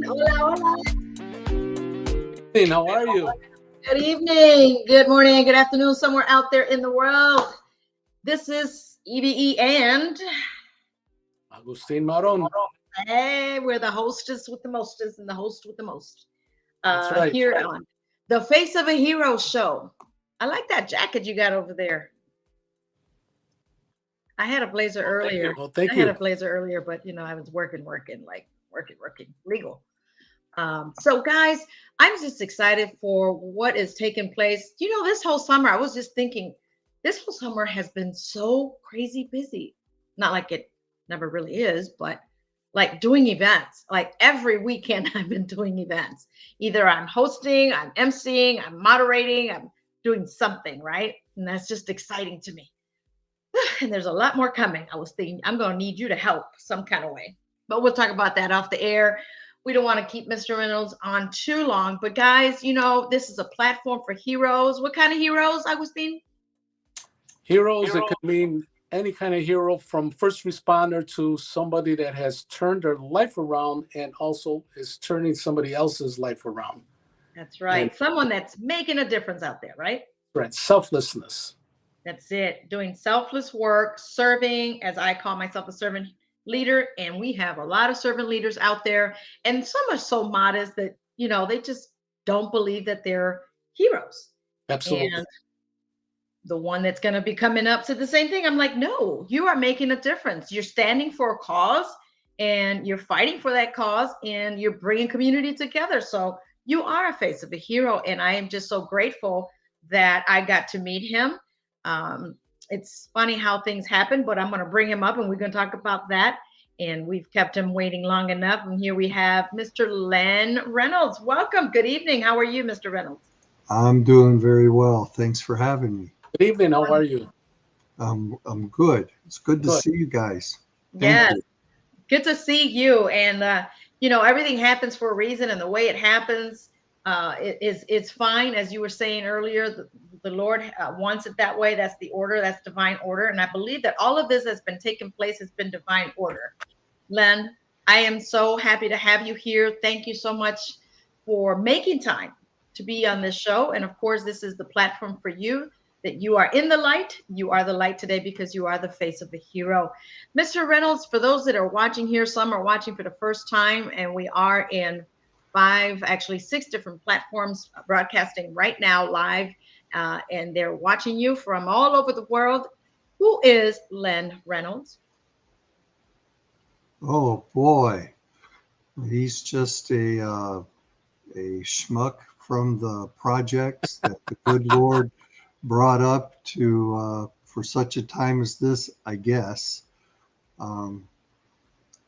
Hola, hola. How are you? Good evening, good morning, good afternoon, somewhere out there in the world. This is EBE and Agustin Maron. hey, we're the hostess with the mostest and the host with the most. That's right. Here on the Face of a Hero show. I like that jacket you got over there. I had a blazer earlier. Well, thank I had a you. blazer earlier, but I was working, legal. So, guys, I'm just excited for what is taking place. This whole summer, I was just thinking, this whole summer has been so crazy busy. Not like it never really is, but like doing events. Like every weekend, I've been doing events. Either I'm hosting, I'm emceeing, I'm moderating, I'm doing something, right? And that's just exciting to me. And there's a lot more coming. I was thinking, I'm going to need you to help some kind of way. But we'll talk about that off the air. We don't want to keep Mr. Reynolds on too long. But guys, this is a platform for heroes. What kind of heroes, Agustin? Heroes, it could mean any kind of hero from first responder to somebody that has turned their life around and also is turning somebody else's life around. That's right. And someone that's making a difference out there, right? Right. Selflessness. That's it. Doing selfless work, serving, as I call myself a servant leader. And we have a lot of servant leaders out there. And some are so modest that, they just don't believe that they're heroes. Absolutely. And the one that's going to be coming up said the same thing. I'm like, no, you are making a difference. You're standing for a cause and you're fighting for that cause and you're bringing community together. So you are a face of a hero. And I am just so grateful that I got to meet him. It's funny how things happen, but I'm going to bring him up and we're going to talk about that. And we've kept him waiting long enough. And here we have Mr. Len Reynolds. Welcome. Good evening. How are you, Mr. Reynolds? I'm doing very well. Thanks for having me. Good evening. How are you? I'm good. It's good to see you guys. Yes. Good to see you. And everything happens for a reason, and the way it happens it's fine. As you were saying earlier, the Lord wants it that way. That's the order. That's divine order. And I believe that all of this has been taking place has been divine order. Len, I am so happy to have you here. Thank you so much for making time to be on this show. And of course, this is the platform for you, that you are in the light. You are the light today because you are the face of the hero. Mr. Reynolds, for those that are watching here, some are watching for the first time, and we are in 6 different platforms broadcasting right now live, and they're watching you from all over the world. Who is Len Reynolds? Oh boy, he's just a schmuck from the projects that the good Lord brought up to for such a time as this, I guess.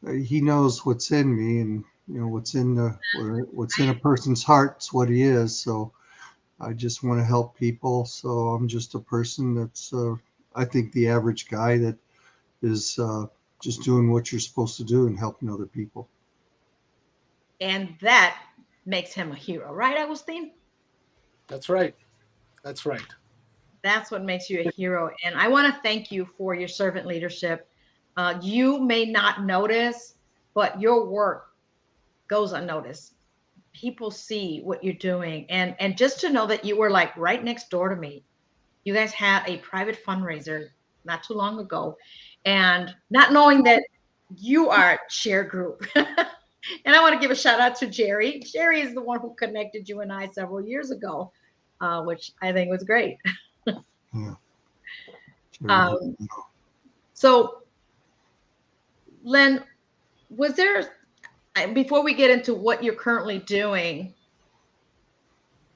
He knows what's in me, and what's in a person's heart is what he is. So I just want to help people. So I'm just a person that's I think the average guy that is just doing what you're supposed to do and helping other people. And that makes him a hero, right, Agustin? That's right. That's right. That's what makes you a hero. And I want to thank you for your servant leadership. You may not notice, but your work goes unnoticed. People see what you're doing. And just to know that you were like right next door to me. You guys had a private fundraiser not too long ago. And not knowing that you are share group. And I want to give a shout out to Jerry. Jerry is the one who connected you and I several years ago, which I think was great. Yeah. So, Len, was there, before we get into what you're currently doing,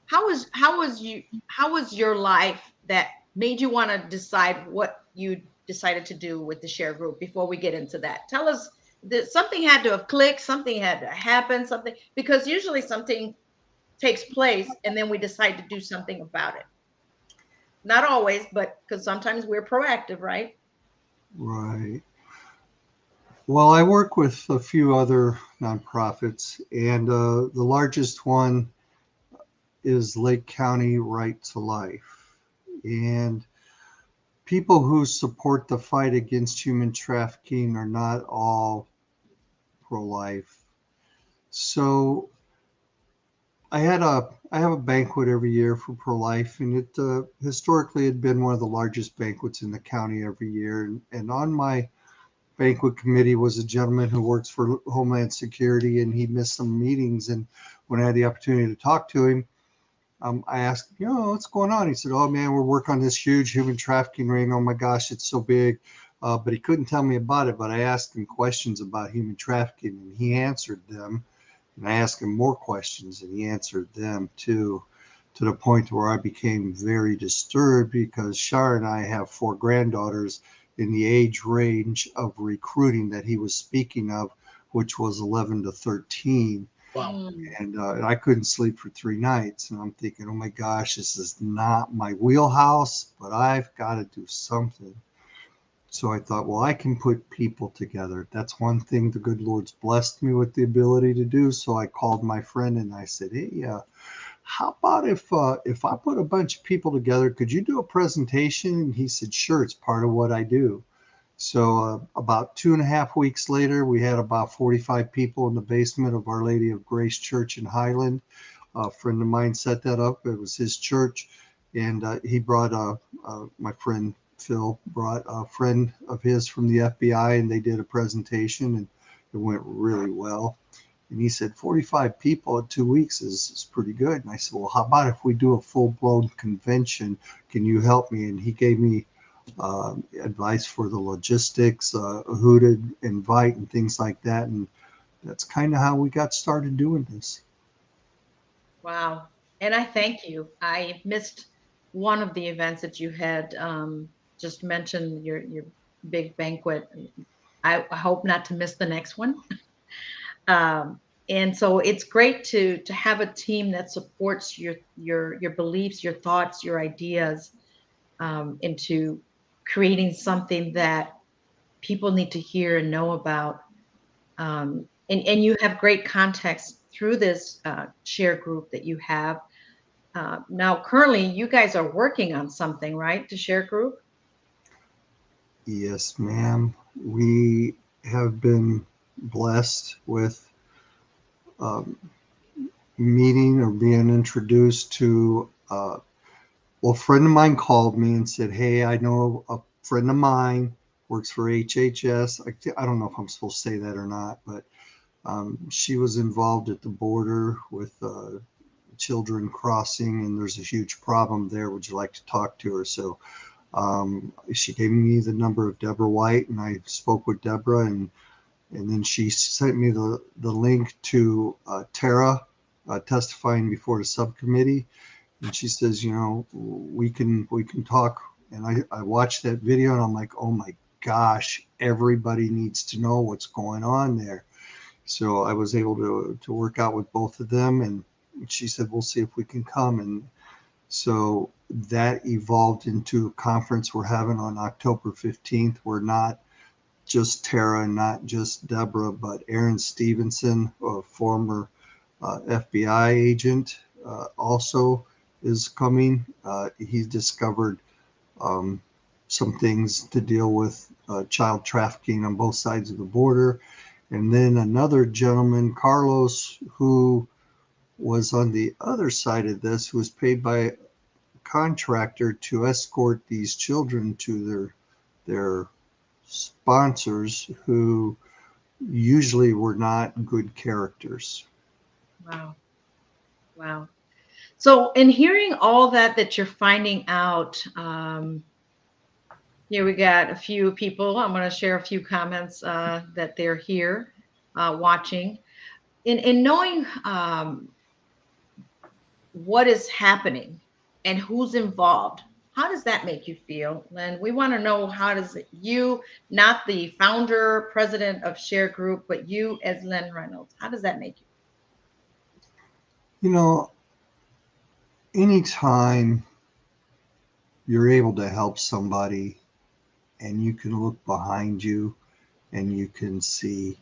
how was your life that made you want to decide what you decided to do with the share group? Before we get into that, tell us that something had to have clicked, something had to happen, something, because usually something takes place and then we decide to do something about it. Not always, but because sometimes we're proactive, right? Right. Well, I work with a few other nonprofits, and the largest one is Lake County Right to Life. And people who support the fight against human trafficking are not all pro-life. So I have a banquet every year for pro-life, and it historically had been one of the largest banquets in the county every year. And on my banquet committee was a gentleman who works for Homeland Security, and he missed some meetings. And when I had the opportunity to talk to him, I asked, what's going on? He said, oh man, we're working on this huge human trafficking ring. Oh my gosh, it's so big. But he couldn't tell me about it. But I asked him questions about human trafficking, and he answered them. And I asked him more questions, and he answered them too, to the point where I became very disturbed, because Shar and I have 4 granddaughters in the age range of recruiting that he was speaking of, which was 11 to 13. Wow. And I couldn't sleep for 3 nights. And I'm thinking, oh my gosh, this is not my wheelhouse, but I've got to do something. So I thought, well, I can put people together. That's one thing the good Lord's blessed me with the ability to do. So I called my friend and I said, hey, how about if I put a bunch of people together, could you do a presentation? And he said, sure, it's part of what I do. So about 2.5 weeks later, we had about 45 people in the basement of Our Lady of Grace Church in Highland. A friend of mine set that up. It was his church. And he brought my friend Phil brought a friend of his from the FBI, and they did a presentation, and it went really well. And he said, 45 people in 2 weeks is pretty good. And I said, well, how about if we do a full-blown convention? Can you help me? And he gave me advice for the logistics, who to invite and things like that. And that's kind of how we got started doing this. Wow. And I thank you. I missed one of the events that you had just mentioned, your big banquet. I hope not to miss the next one. And so it's great to have a team that supports your beliefs, your thoughts, your ideas, into creating something that people need to hear and know about. And you have great context through this share group that you have. Now, currently, you guys are working on something, right? The share group? Yes, ma'am. We have been blessed with um, meeting or being introduced to well, a friend of mine called me and said, hey, I know a friend of mine works for HHS. I don't know if I'm supposed to say that or not, but she was involved at the border with children crossing, and there's a huge problem there. Would you like to talk to her? So she gave me the number of Deborah White, and I spoke with Deborah, and then she sent me the link to Tara testifying before the subcommittee. And she says, we can talk. And I watched that video, and I'm like, oh my gosh, everybody needs to know what's going on there. So I was able to work out with both of them, and she said, we'll see if we can come. And so that evolved into a conference we're having on October 15th. We're not just Tara, not just Deborah, but Aaron Stevenson, a former FBI agent, also is coming. He's discovered some things to deal with child trafficking on both sides of the border. And then another gentleman, Carlos, who was on the other side of this, who was paid by a contractor to escort these children to their sponsors, who usually were not good characters. Wow. Wow. So, in hearing all that you're finding out, here we got a few people. I'm going to share a few comments that they're here watching. In knowing what is happening and who's involved, how does that make you feel, Len? We want to know, how does it, you, not the founder, president of Share Group, but you as Len Reynolds, how does that make you? Anytime you're able to help somebody and you can look behind you and you can see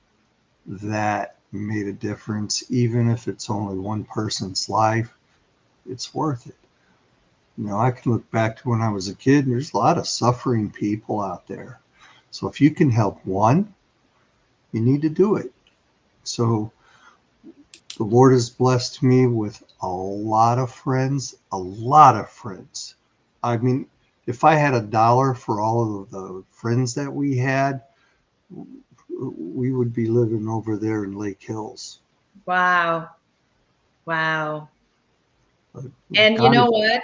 that made a difference, even if it's only one person's life, it's worth it. I can look back to when I was a kid, and there's a lot of suffering people out there. So if you can help one, you need to do it. So The Lord has blessed me with a lot of friends, a lot of friends. I mean, if I had $1 for all of the friends that we had, we would be living over there in Lake Hills. Wow. Wow. But And you God know is, what?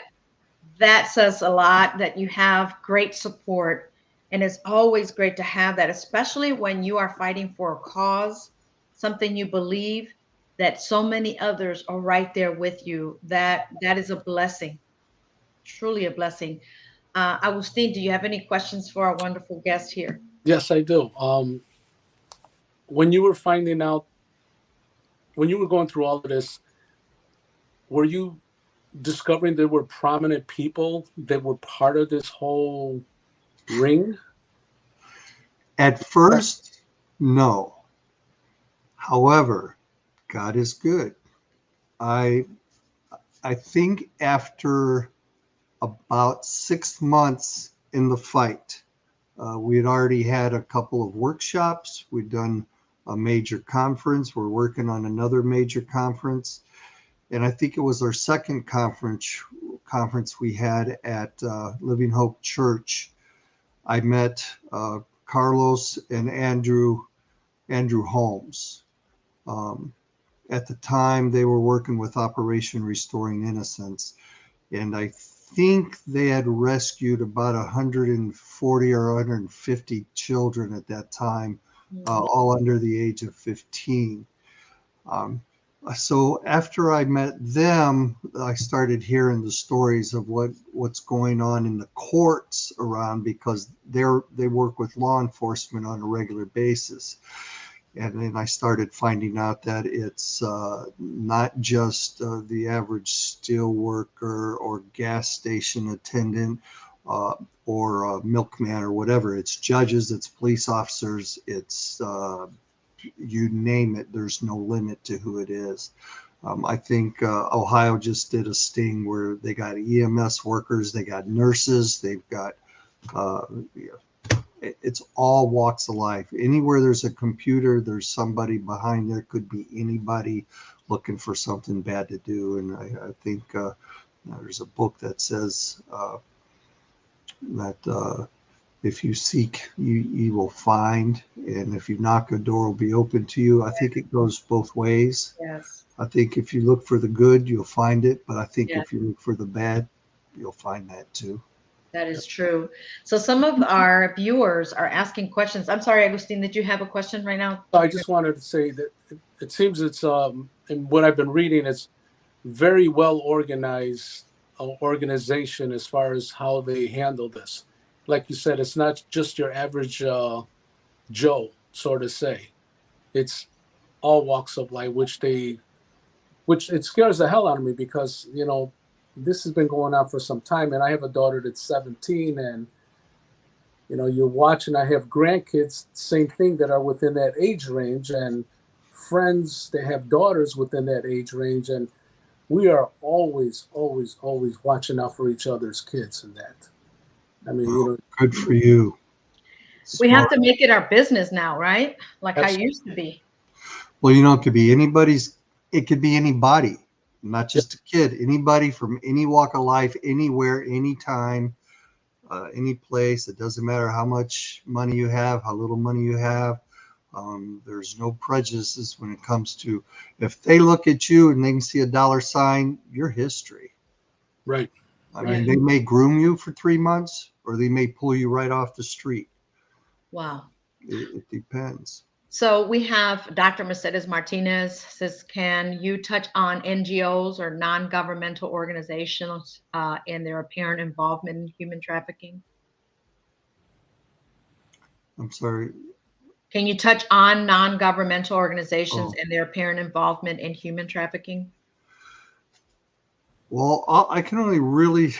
That says a lot that you have great support. And it's always great to have that, especially when you are fighting for a cause, something you believe, that so many others are right there with you. That is a blessing, truly a blessing. Agustin, do you have any questions for our wonderful guest here? Yes, I do. When you were finding out, when you were going through all of this, were you discovering there were prominent people that were part of this whole ring? at first, no. However, God is good. I I think after about 6 months in the fight, we had already had a couple of workshops. We'd done a major conference. We're working on another major conference, and I think it was our second conference we had at Living Hope Church. I met Carlos and Andrew Holmes. Um, at the time, they were working with Operation Restoring Innocence, and I think they had rescued about 140 or 150 children at that time, all under the age of 15. Um, so after I met them, I started hearing the stories of what's going on in the courts around, because they work with law enforcement on a regular basis. And then I started finding out that it's not just the average steel worker or gas station attendant uh, or milkman or whatever. It's judges, it's police officers, it's you name it. There's no limit to who it is. I think Ohio just did a sting where they got EMS workers, they got nurses, they've got uh, it's all walks of life. Anywhere there's a computer, there's somebody behind there. Could be anybody looking for something bad to do. And I think there's a book that says that if you seek, you will find, and if you knock, a door will be open to you. I think it goes both ways. Yes. I think if you look for the good, you'll find it. But I think Yes. if you look for the bad, you'll find that too. That is true. So some of our viewers are asking questions. I'm sorry, Agustin, did you have a question right now? I just wanted to say that it seems it's in what I've been reading, it's very well organized organization as far as how they handle this. Like you said, it's not just your average Joe, sort of say. It's all walks of life, which it scares the hell out of me, because this has been going on for some time, and I have a daughter that's 17, and you're watching. I have grandkids, same thing, that are within that age range, and friends that have daughters within that age range, and we are always, always, always watching out for each other's kids and that. I mean, Well, good for you. We have Smart. to make it our business now, right? Like how it absolutely. used to be. Well, it could be anybody's, it could be anybody, not just a kid, anybody from any walk of life, anywhere, anytime, any place. It doesn't matter how much money you have, how little money you have. There's no prejudices when it comes to, if they look at you and they can see a dollar sign, your history. Right. I Right. mean, they may groom you for 3 months or they may pull you right off the street. Wow. It depends. So we have Dr. Mercedes Martinez says, can you touch on NGOs or non-governmental organizations and their apparent involvement in human trafficking? I'm sorry. Can you touch on non-governmental organizations Oh, and their apparent involvement in human trafficking? well, I can only really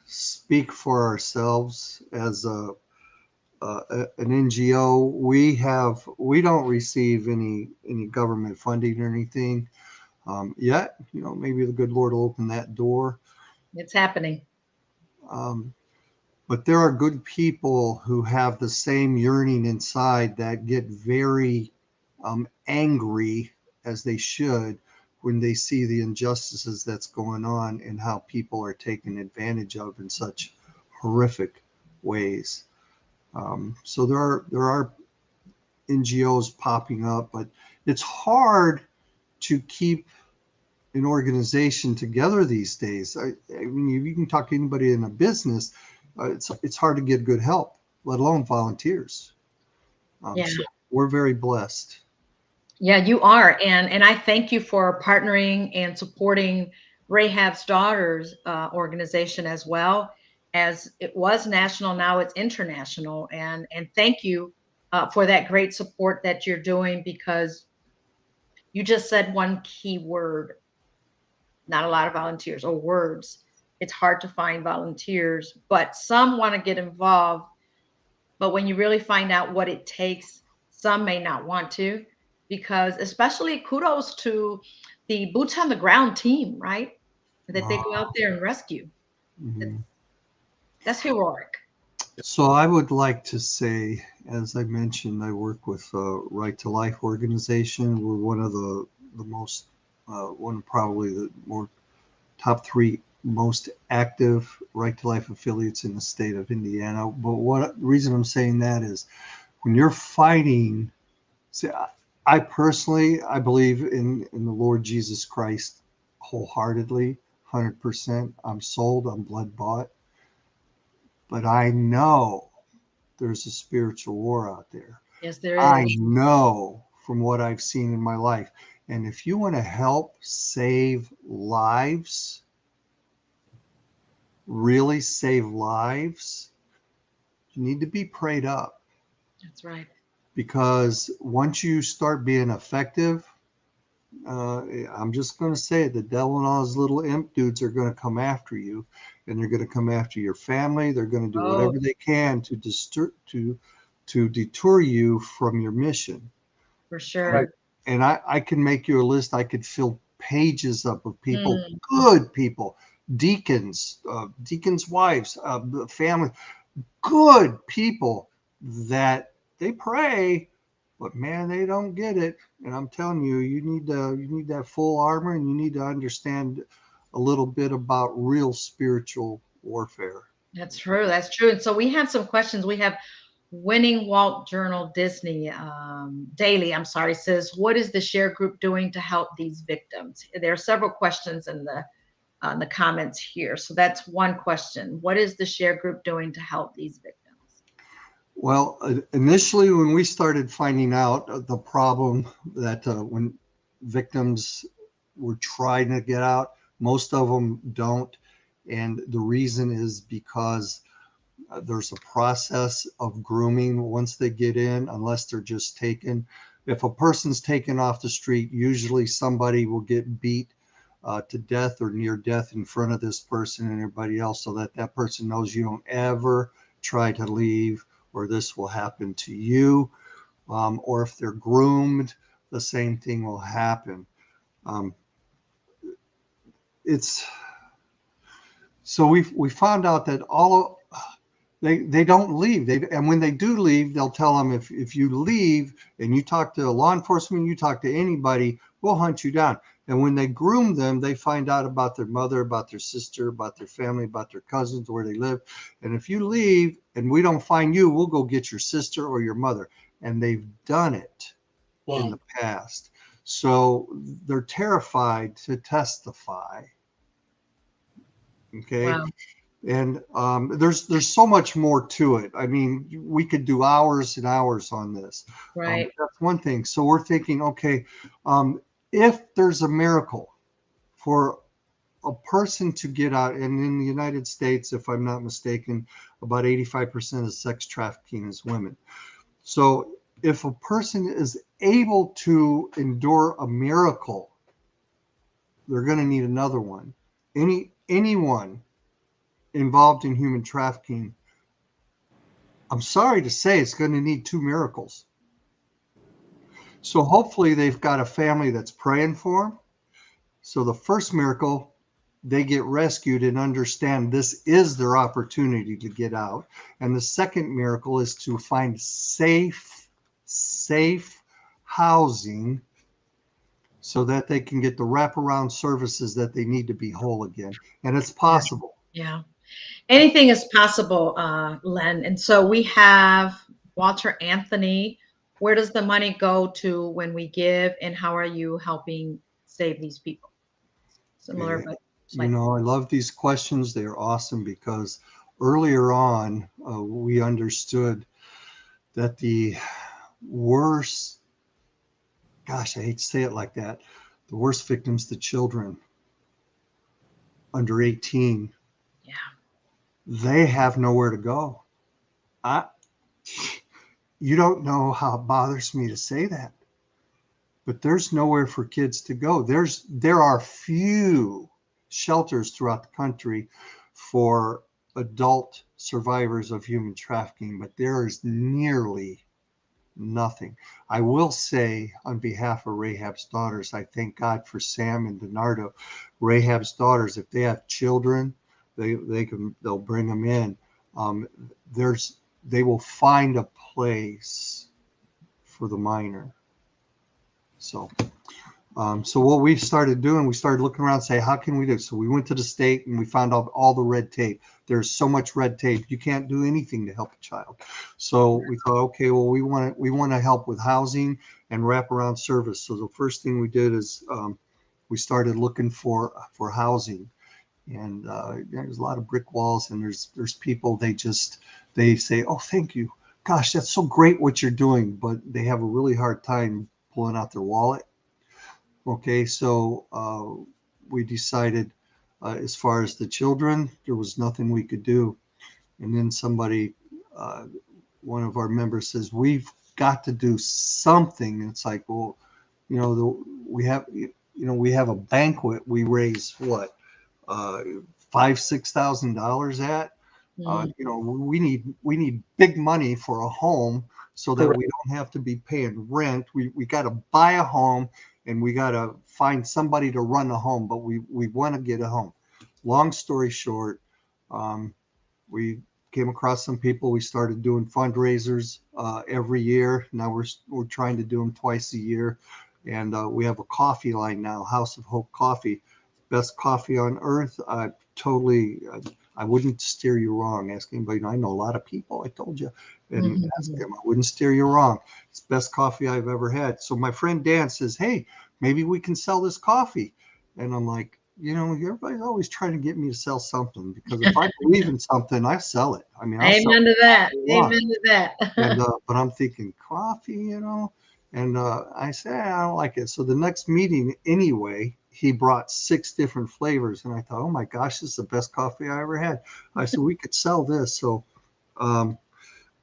speak for ourselves as an NGO. We don't receive any government funding or anything yet. Maybe the good Lord will open that door. It's happening. Um, but there are good people who have the same yearning inside that get very angry, as they should, when they see the injustices that's going on and how people are taken advantage of in such horrific ways. So there are NGOs popping up, but it's hard to keep an organization together these days. I mean, you can talk to anybody in a business. It's hard to get good help, let alone volunteers. Yeah. So we're very blessed. Yeah, you are. And I thank you for partnering and supporting Rahab's Daughters organization, as well as it was national. Now it's international. And thank you for that great support that you're doing, because you just said one key word: not a lot of volunteers, or words. It's hard to find volunteers, but some want to get involved. But when you really find out what it takes, some may not want to, because especially kudos to the boots on the ground team, right? That they go out there and rescue. Mhm. That's heroic. So I would like to say, as I mentioned, I work with Right to Life organization. We're one of the most, one of probably the more top three most active Right to Life affiliates in the state of Indiana. But what reason I'm saying that is when you're fighting, see, I personally, I believe in the Lord Jesus Christ wholeheartedly, 100%. I'm sold, I'm blood bought. But I know there's a spiritual war out there. Yes, there I is. know from what I've seen in my life. And if you want to help save lives, really save lives, you need to be prayed up, That's right. because once you start being effective, I'm just going to say it, the devil and all his little imp dudes are going to come after you, and they're going to come after your family. They're going to do Oh, whatever they can to deter you from your mission. for Right. sure. And I can make you a list. I could fill pages up of people, Mm, good people, deacons, deacons' wives, the family, good people that they pray, but man, they don't get it. And I'm telling you, you need that full armor, and you need to understand a little bit about real spiritual warfare. that's true. That's true. And so we have some questions. We have Winning Walt Journal Disney Daily, I'm sorry, says, what is the share group doing to help these victims? There are several questions in the comments here. So that's one question. What is the share group doing to help these victims? Well, initially, when we started finding out the problem that when victims were trying to get out, most of them don't. And the reason is because there's a process of grooming once they get in, unless they're just taken. If a person's taken off the street, usually somebody will get beat to death or near death in front of this person and everybody else, so that that person knows you don't ever try to leave, or this will happen to you. Or if they're groomed, the same thing will happen. Um, it's so we found out that all they don't leave. And when they do leave, they'll tell them, if you leave and you talk to law enforcement, you talk to anybody, we'll hunt you down. And when they groom them, they find out about their mother, about their sister, about their family, about their cousins, where they live. And if you leave and we don't find you, we'll go get your sister or your mother. And they've done it in the Wow. past. So they're terrified to testify. Okay. Wow. And there's so much more to it. I mean, we could do hours and hours on this. Right. That's one thing. So we're thinking, okay, if there's a miracle for a person to get out, and in the United States, if I'm not mistaken, about 85% of sex trafficking is women. So if a person is able to endure a miracle, they're going to need another one. Anyone involved in human trafficking, I'm sorry to say, it's going to need two miracles. So hopefully they've got a family that's praying for them. So the first miracle, they get rescued and understand this is their opportunity to get out. And the second miracle is to find safe housing so that they can get the wraparound services that they need to be whole again. And it's Yeah. possible. Yeah. Anything is possible, Len. And so we have Walter Anthony. Where does the money go to when we give, and how are you helping save these people? Similar, Okay. but You slightly. know, I love these questions. They're awesome because earlier on, we understood that the worst, gosh, I hate to say it like that, the worst victims, the children under 18, Yeah. they have nowhere to go. I, you don't know how it bothers me to say that, but there's nowhere for kids to go. There are few shelters throughout the country for adult survivors of human trafficking, but there is nearly nothing. I will say, on behalf of Rahab's daughters, I thank God for Sam and Donardo. Rahab's daughters, if they have children, they'll bring them in. Um, there's they will find a place for the minor. So so what we started doing, we started looking around and say, how can we do? So we went to the state and we found out all the red tape. There's so much red tape. You can't do anything to help a child. So we thought, okay, well, we want to help with housing and wraparound service. So the first thing we did is we started looking for housing. And there's a lot of brick walls, and there's people, they say, oh, thank you. Gosh, that's so great what you're doing. But they have a really hard time pulling out their wallet. Okay, so we decided as far as the children, there was nothing we could do. And then uh, one of our members says, we've got to do something. And it's like, well, we have a banquet. We raise what, $5,000-6,000 at. Mm. We need big money for a home so that Correct. we don't have to be paying rent. We got to buy a home, and we got to find somebody to run the home, but we want to get a home. Long story short, um, we came across some people. We started doing fundraisers every year. Now we're trying to do them twice a year, and we have a coffee line now, House of Hope Coffee, best coffee on earth. I wouldn't steer you wrong. Ask anybody. I know a lot of people. I told you, and ask Mhm. them. I wouldn't steer you wrong. It's the best coffee I've ever had. So my friend Dan says, "Hey, maybe we can sell this coffee," and I'm like, everybody's always trying to get me to sell something, because if I believe in something, I sell it. I mean, I'll sell Amen to it all that. day Amen long. to that. And but I'm thinking coffee. And I said, I don't like it. So the next meeting, anyway, he brought 6 different flavors, and I thought, oh my gosh, this is the best coffee I ever had. I said, we could sell this. So um,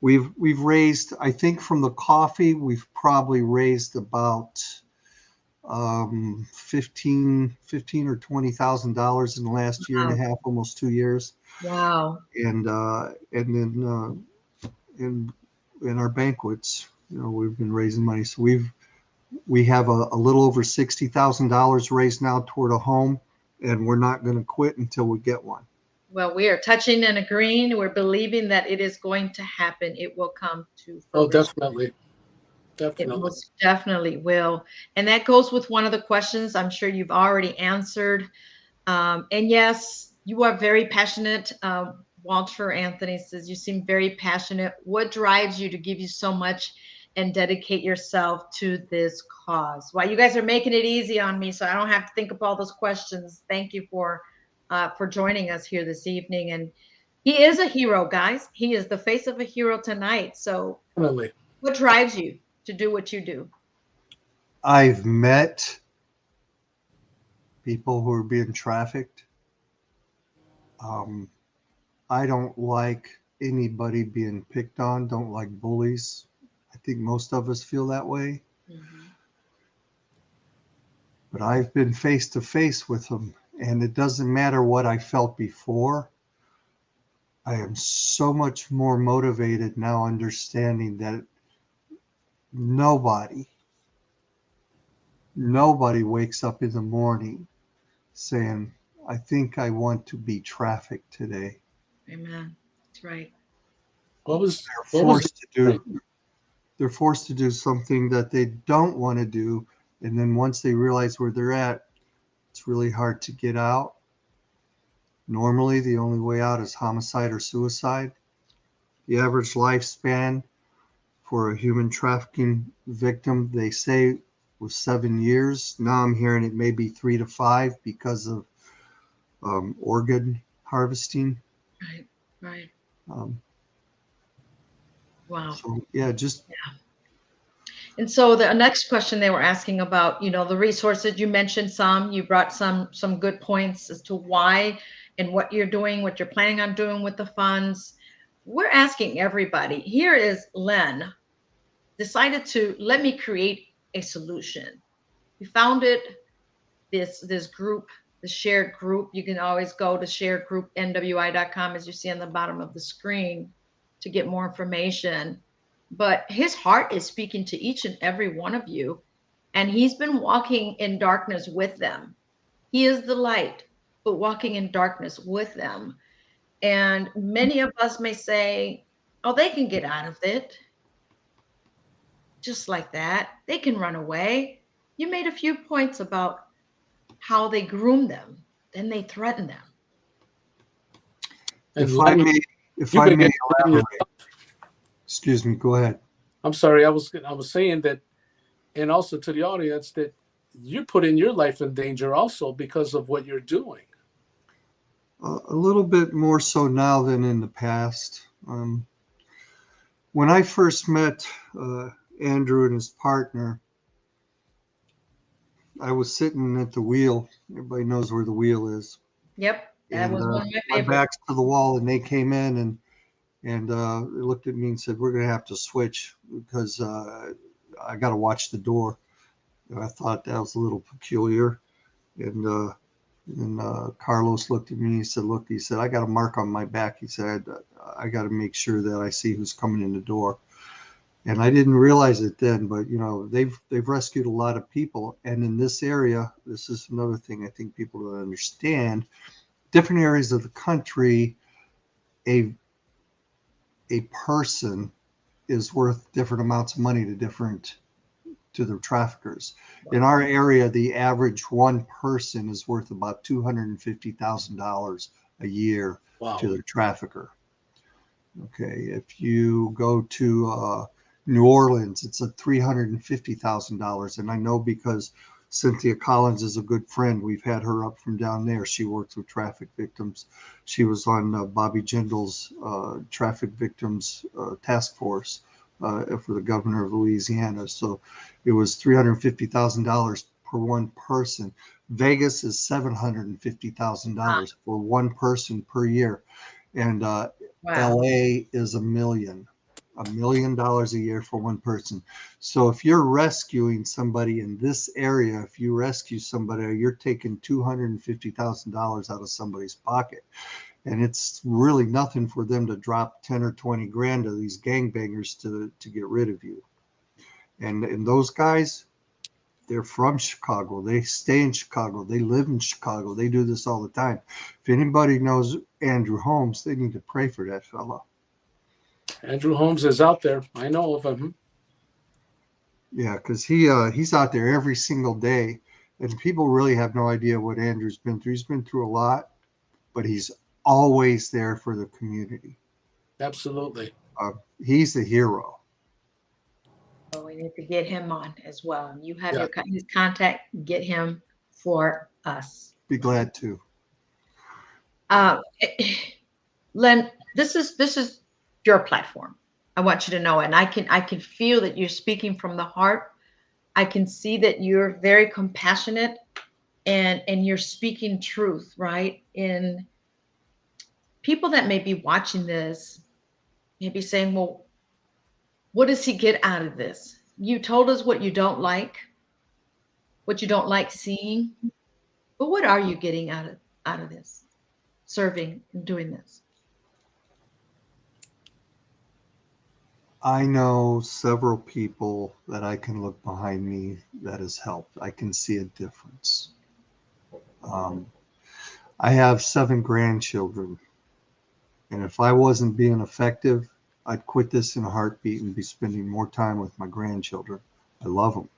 we've raised, I think, from the coffee, we've probably raised about 15 or $20,000 in the last year and a Wow. half, almost 2 years. Wow. And then in our banquets, we've been raising money. So we have a little over $60,000 raised now toward a home, and we're not going to quit until we get one. Well, we are touching and agreeing. We're believing that it is going to happen. It will come to Oh, fruition. definitely. It Definitely. most definitely will. And that goes with one of the questions I'm sure you've already answered. And yes, you are very passionate. Walter Anthony says you seem very passionate. What drives you to give you so much and dedicate yourself to this cause? Well, you guys are making it easy on me, so I don't have to think of all those questions. Thank you for joining us here this evening. And he is a hero, guys. He is the face of a hero tonight. So, Definitely. what drives you to do what you do? I've met people who are being trafficked. Um, I don't like anybody being picked on, don't like bullies. I think most of us feel that way. Mhm. But I've been face to face with them, and it doesn't matter what I felt before. I am so much more motivated now, understanding that nobody, nobody wakes up in the morning saying, I think I want to be trafficked today. Amen. That's right. What was They're what was the forced to do, they're forced to do something that they don't want to do, And then once they realize where they're at, it's really hard to get out. Normally, the only way out is homicide or suicide. The average lifespan for a human trafficking victim, they say, was 7 years. Now I'm hearing it may be 3 to 5 because of organ harvesting. Right. Right. Um, Wow. so yeah, just And so the next question they were asking about, the resources you mentioned, you brought some good points as to why and what you're doing, what you're planning on doing with the funds. We're asking everybody. Here is Len decided to let me create a solution. We founded this group, the shared group. You can always go to sharedgroupnwi.com, as you see on the bottom of the screen, to get more information. But his heart is speaking to each and every one of you, and he's been walking in darkness with them. He is the light, but walking in darkness with them. And many of us may say, oh, they can get out of it just like that. They can run away. You made a few points about how they groom them, then they threaten them. And if I may, if you I better may get elaborate. Excuse me. Go ahead. I'm sorry. I was saying that, and also to the audience, that you're putting your life in danger also because of what you're doing. A little bit more so now than in the past. When I first met Andrew and his partner, I was sitting at the wheel. Everybody knows where the wheel is. Yep, that And was one of my my favorites. back's to the wall, and they came in and they looked at me and said, "We're going to have to switch because I got to watch the door." And I thought that was a little peculiar. And Carlos looked at me and he said, "Look," he said, "I got a mark on my back." He said, "I got to make sure that I see who's coming in the door." And I didn't realize it then, but they've rescued a lot of people. And in this area, this is another thing I think people don't understand. Different areas of the country, a person is worth different amounts of money to the traffickers. In our area, the average one person is worth about $250,000 a year Wow. to the trafficker. Okay, if you go to New Orleans, it's at $350,000, and I know because Cynthia Collins is a good friend. We've had her up from down there. She works with traffic victims. She was on Bobby Jindal's traffic victims task force for the governor of Louisiana. So it was $350,000 per one person. Vegas is $750,000 for one person per year, and Wow. LA is $1 million a year for one person. So if you're rescuing somebody in this area, if you rescue somebody, you're taking $250,000 out of somebody's pocket. And it's really nothing for them to drop 10 or 20 grand to these gangbangers to get rid of you. And those guys, they're from Chicago. They stay in Chicago. They live in Chicago. They do this all the time. If anybody knows Andrew Holmes, they need to pray for that fella. Andrew Holmes is out there. I know of him. Yeah, because he's out there every single day, and people really have no idea what Andrew's been through. He's been through a lot, but he's always there for the community. Absolutely. He's a hero. So we need to get him on as well. You have Yeah. his contact. Get him for us. Be glad to. Len, this is your platform. I want you to know, and I can feel that you're speaking from the heart. I can see that you're very compassionate, and you're speaking truth, right? In people that may be watching this, may be saying, "Well, what does he get out of this?" You told us what you don't like seeing, but what are you getting out of this, serving and doing this? I know several people that I can look behind me that has helped. I can see a difference. I have 7 grandchildren, and if I wasn't being effective, I'd quit this in a heartbeat and be spending more time with my grandchildren. I love them.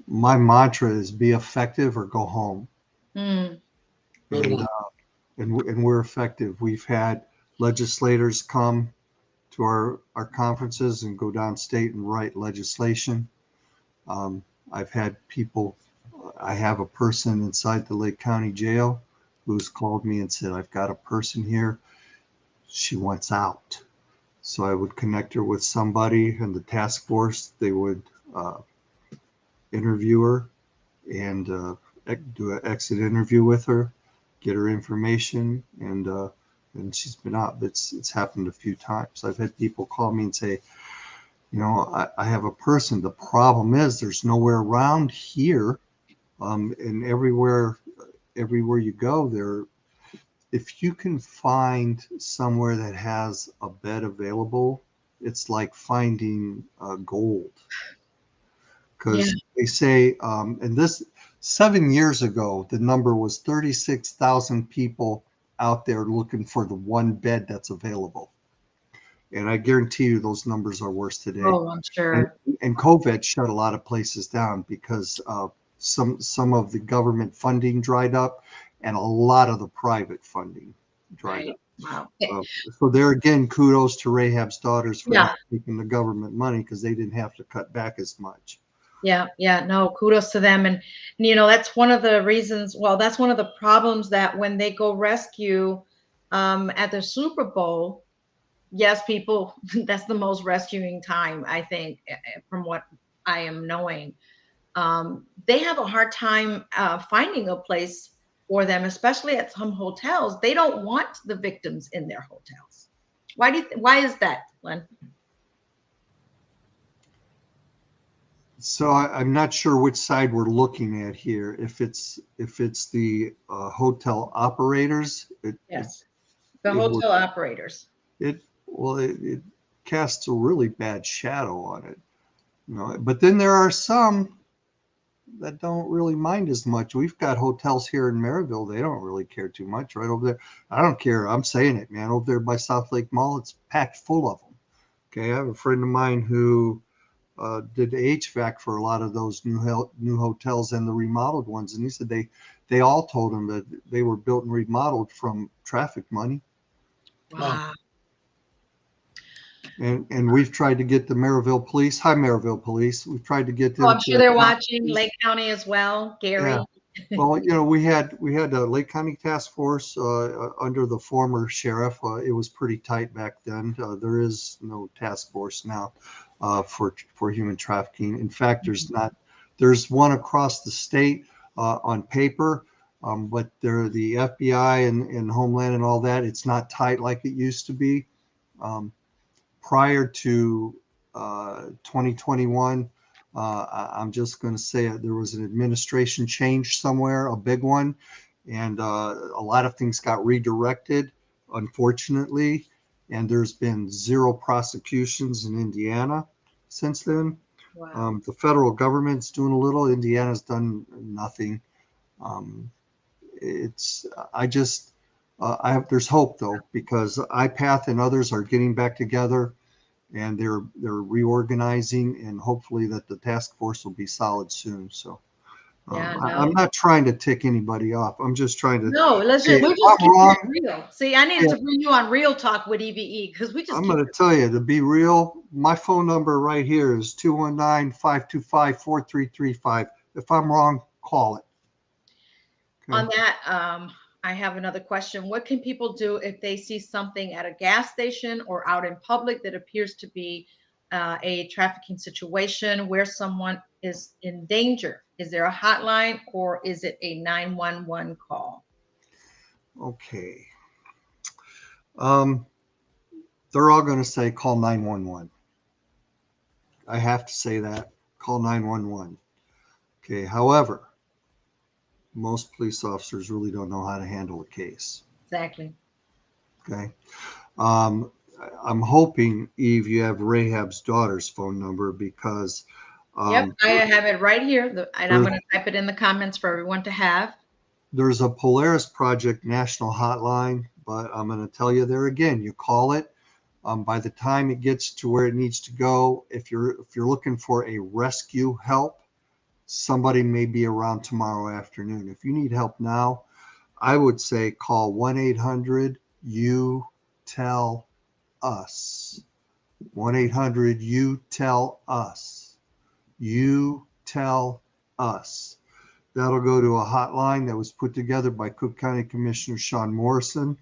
My mantra is be effective or go home. Mm, Good And, one. and we're effective. We've had legislators come to our conferences and go downstate and write legislation. Um, I've had people, I have a person inside the Lake County Jail who's called me and said, I've got a person here. She wants out. So I would connect her with somebody in the task force. They would uh, interview her and do an exit interview with her, get her information, and she's been out. It's happened a few times. I've had people call me and say, I have a person. The problem is there's nowhere around here, and everywhere you go there. If you can find somewhere that has a bed available, it's like finding gold. yeah. Because they say, and this 7 years ago, the number was 36,000 people out there looking for the one bed that's available. And I guarantee you those numbers are worse today. Oh, I'm And, sure. and COVID shut a lot of places down because some of the government funding dried up and a lot of the private funding dried Right. up. Wow. Uh, so there again, kudos to Rahab's daughters for Yeah. not taking the government money because they didn't have to cut back as much. Yeah, yeah, no, kudos to them. And that's one of the reasons, well, that's one of the problems that when they go rescue at the Super Bowl, yes, people, that's the most rescuing time, I think, from what I am knowing. They have a hard time finding a place for them, especially at some hotels. They don't want the victims in their hotels. Why is that, Glenn? So I'm not sure which side we're looking at here. If it's the hotel operators, Yes, the it would hotel operators. it casts a really bad shadow on it. But then there are some that don't really mind as much. We've got hotels here in Maryville; they don't really care too much. Right over there, I don't care. I'm saying it, man. Over there by South Lake Mall, it's packed full of them. Okay, I have a friend of mine who did the HVAC for a lot of those new hotels and the remodeled ones, and he said they all told him that they were built and remodeled from traffic money. Wow. Wow. And we've tried to get the Maryville Police. Hi, Maryville Police. We've tried to get Oh, them I'm sure to they're adopt watching these. Lake County as well, Yeah. Gary. Well, we had a Lake County task force under the former sheriff. It was pretty tight back then. There is no task force now for human trafficking. In fact, there's not. There's one across the state on paper, but the FBI and Homeland and all that. It's not tight like it used to be. Um, Prior to 2021, I'm just going to say it, there was an administration change somewhere, a big one, and a lot of things got redirected, unfortunately, and there's been zero prosecutions in Indiana since then. Wow. The federal government's doing a little. Indiana's done nothing. Um, it's I just I have there's hope though because iPath and others are getting back together and they're reorganizing and hopefully that the task force will be solid soon. So Yeah, I'm no. not trying to tick anybody off. I'm just trying to No, say if we're just I'm keeping wrong. it real. See, I needed Yeah, to bring you on Real Talk with EVE because we just I'm keep going to it. tell you to be real. My phone number right here is 219-525-4335. If I'm wrong, call it. On Okay. that, I have another question. What can people do if they see something at a gas station or out in public that appears to be a trafficking situation where someone is in danger? Is there a hotline or is it a 911 call? Okay. Um, they're all going to say call 911. I have to say that. Call 911. Okay. However, most police officers really don't know how to handle a case. Exactly. Okay. Um, I'm hoping, Eve, you have Rahab's daughter's phone number because Yep, um, I have it right here, and I'm there's, going to type it in the comments for everyone to have. there's a Polaris Project national hotline, but I'm going to tell you there again, you call it. By the time it gets to where it needs to go, if you're looking for a rescue help, somebody may be around tomorrow afternoon. If you need help now, I would say call 1-800-YOU-TELL-US. 1-800-YOU-TELL-US. You tell us. That'll go to a hotline that was put together by Cook County Commissioner Sean Morrison.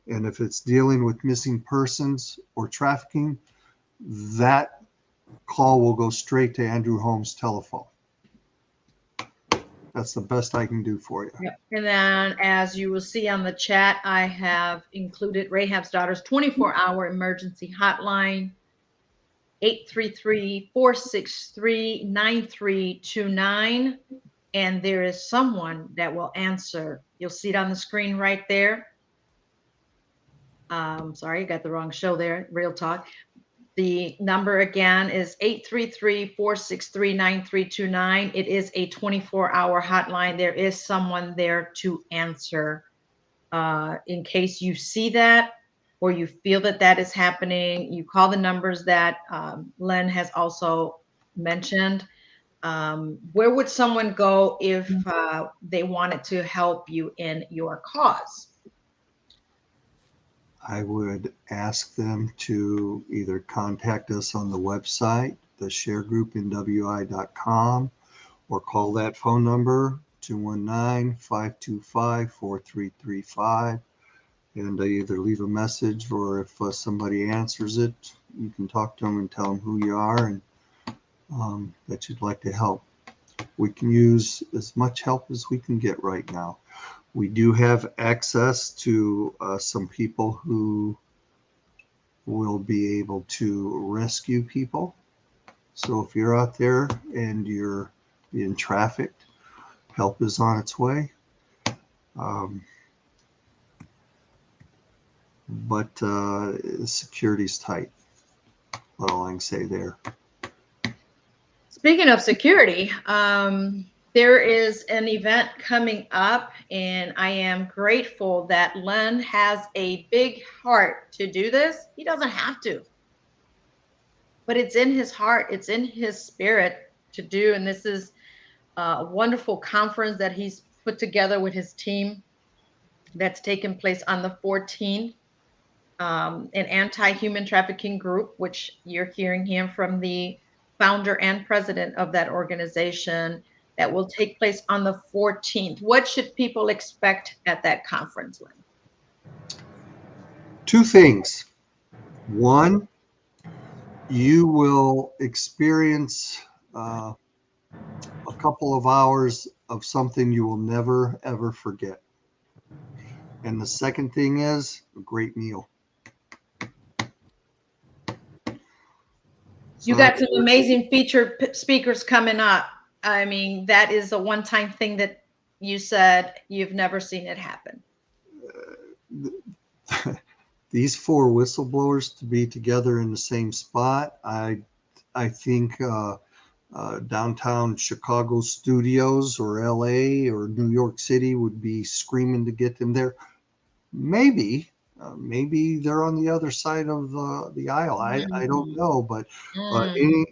And if it's dealing with missing persons or trafficking, that call will go straight to Andrew Holmes' telephone. That's the best I can do for you. Yep. And then, as you will see on the chat, I have included Rahab's daughter's 24-hour emergency hotline, 833-463-9329. And there is someone that will answer. You'll see it on the screen right there. Sorry, I got the wrong show there. Real Talk. The number again is 833-463-9329. It is a 24-hour hotline. There is someone there to answer. In case you see that or you feel that that is happening, you call the numbers that Len has also mentioned. Where would someone go if they wanted to help you in your cause? I would ask them to either contact us on the website, the sharegroupnwi.com, or call that phone number, 219-525-4335, and either leave a message, or if somebody answers it, you can talk to them and tell them who you are and that you'd like to help. We can use as much help as we can get right now. We do have access to some people who will be able to rescue people. So if you're out there and you're being trafficked, help is on its way. But security's tight. That's all I can say there. Speaking of security, there is an event coming up, and I am grateful that Len has a big heart to do this. He doesn't have to, but it's in his heart, it's in his spirit to do. And this is a wonderful conference that he's put together with his team that's taking place on the 14th. An anti-human trafficking group, which you're hearing him from the founder and president of that organization, that will take place on the 14th. What should people expect at that conference, Lynn? Two things. One, you will experience a couple of hours of something you will never, ever forget. And the second thing is a great meal. You got some amazing featured speakers coming up. I mean, that is a one-time thing that you said you've never seen it happen. These four whistleblowers to be together in the same spot, I think downtown Chicago studios or LA or New York City would be screaming to get them there. Maybe they're on the other side of the aisle. I don't know, but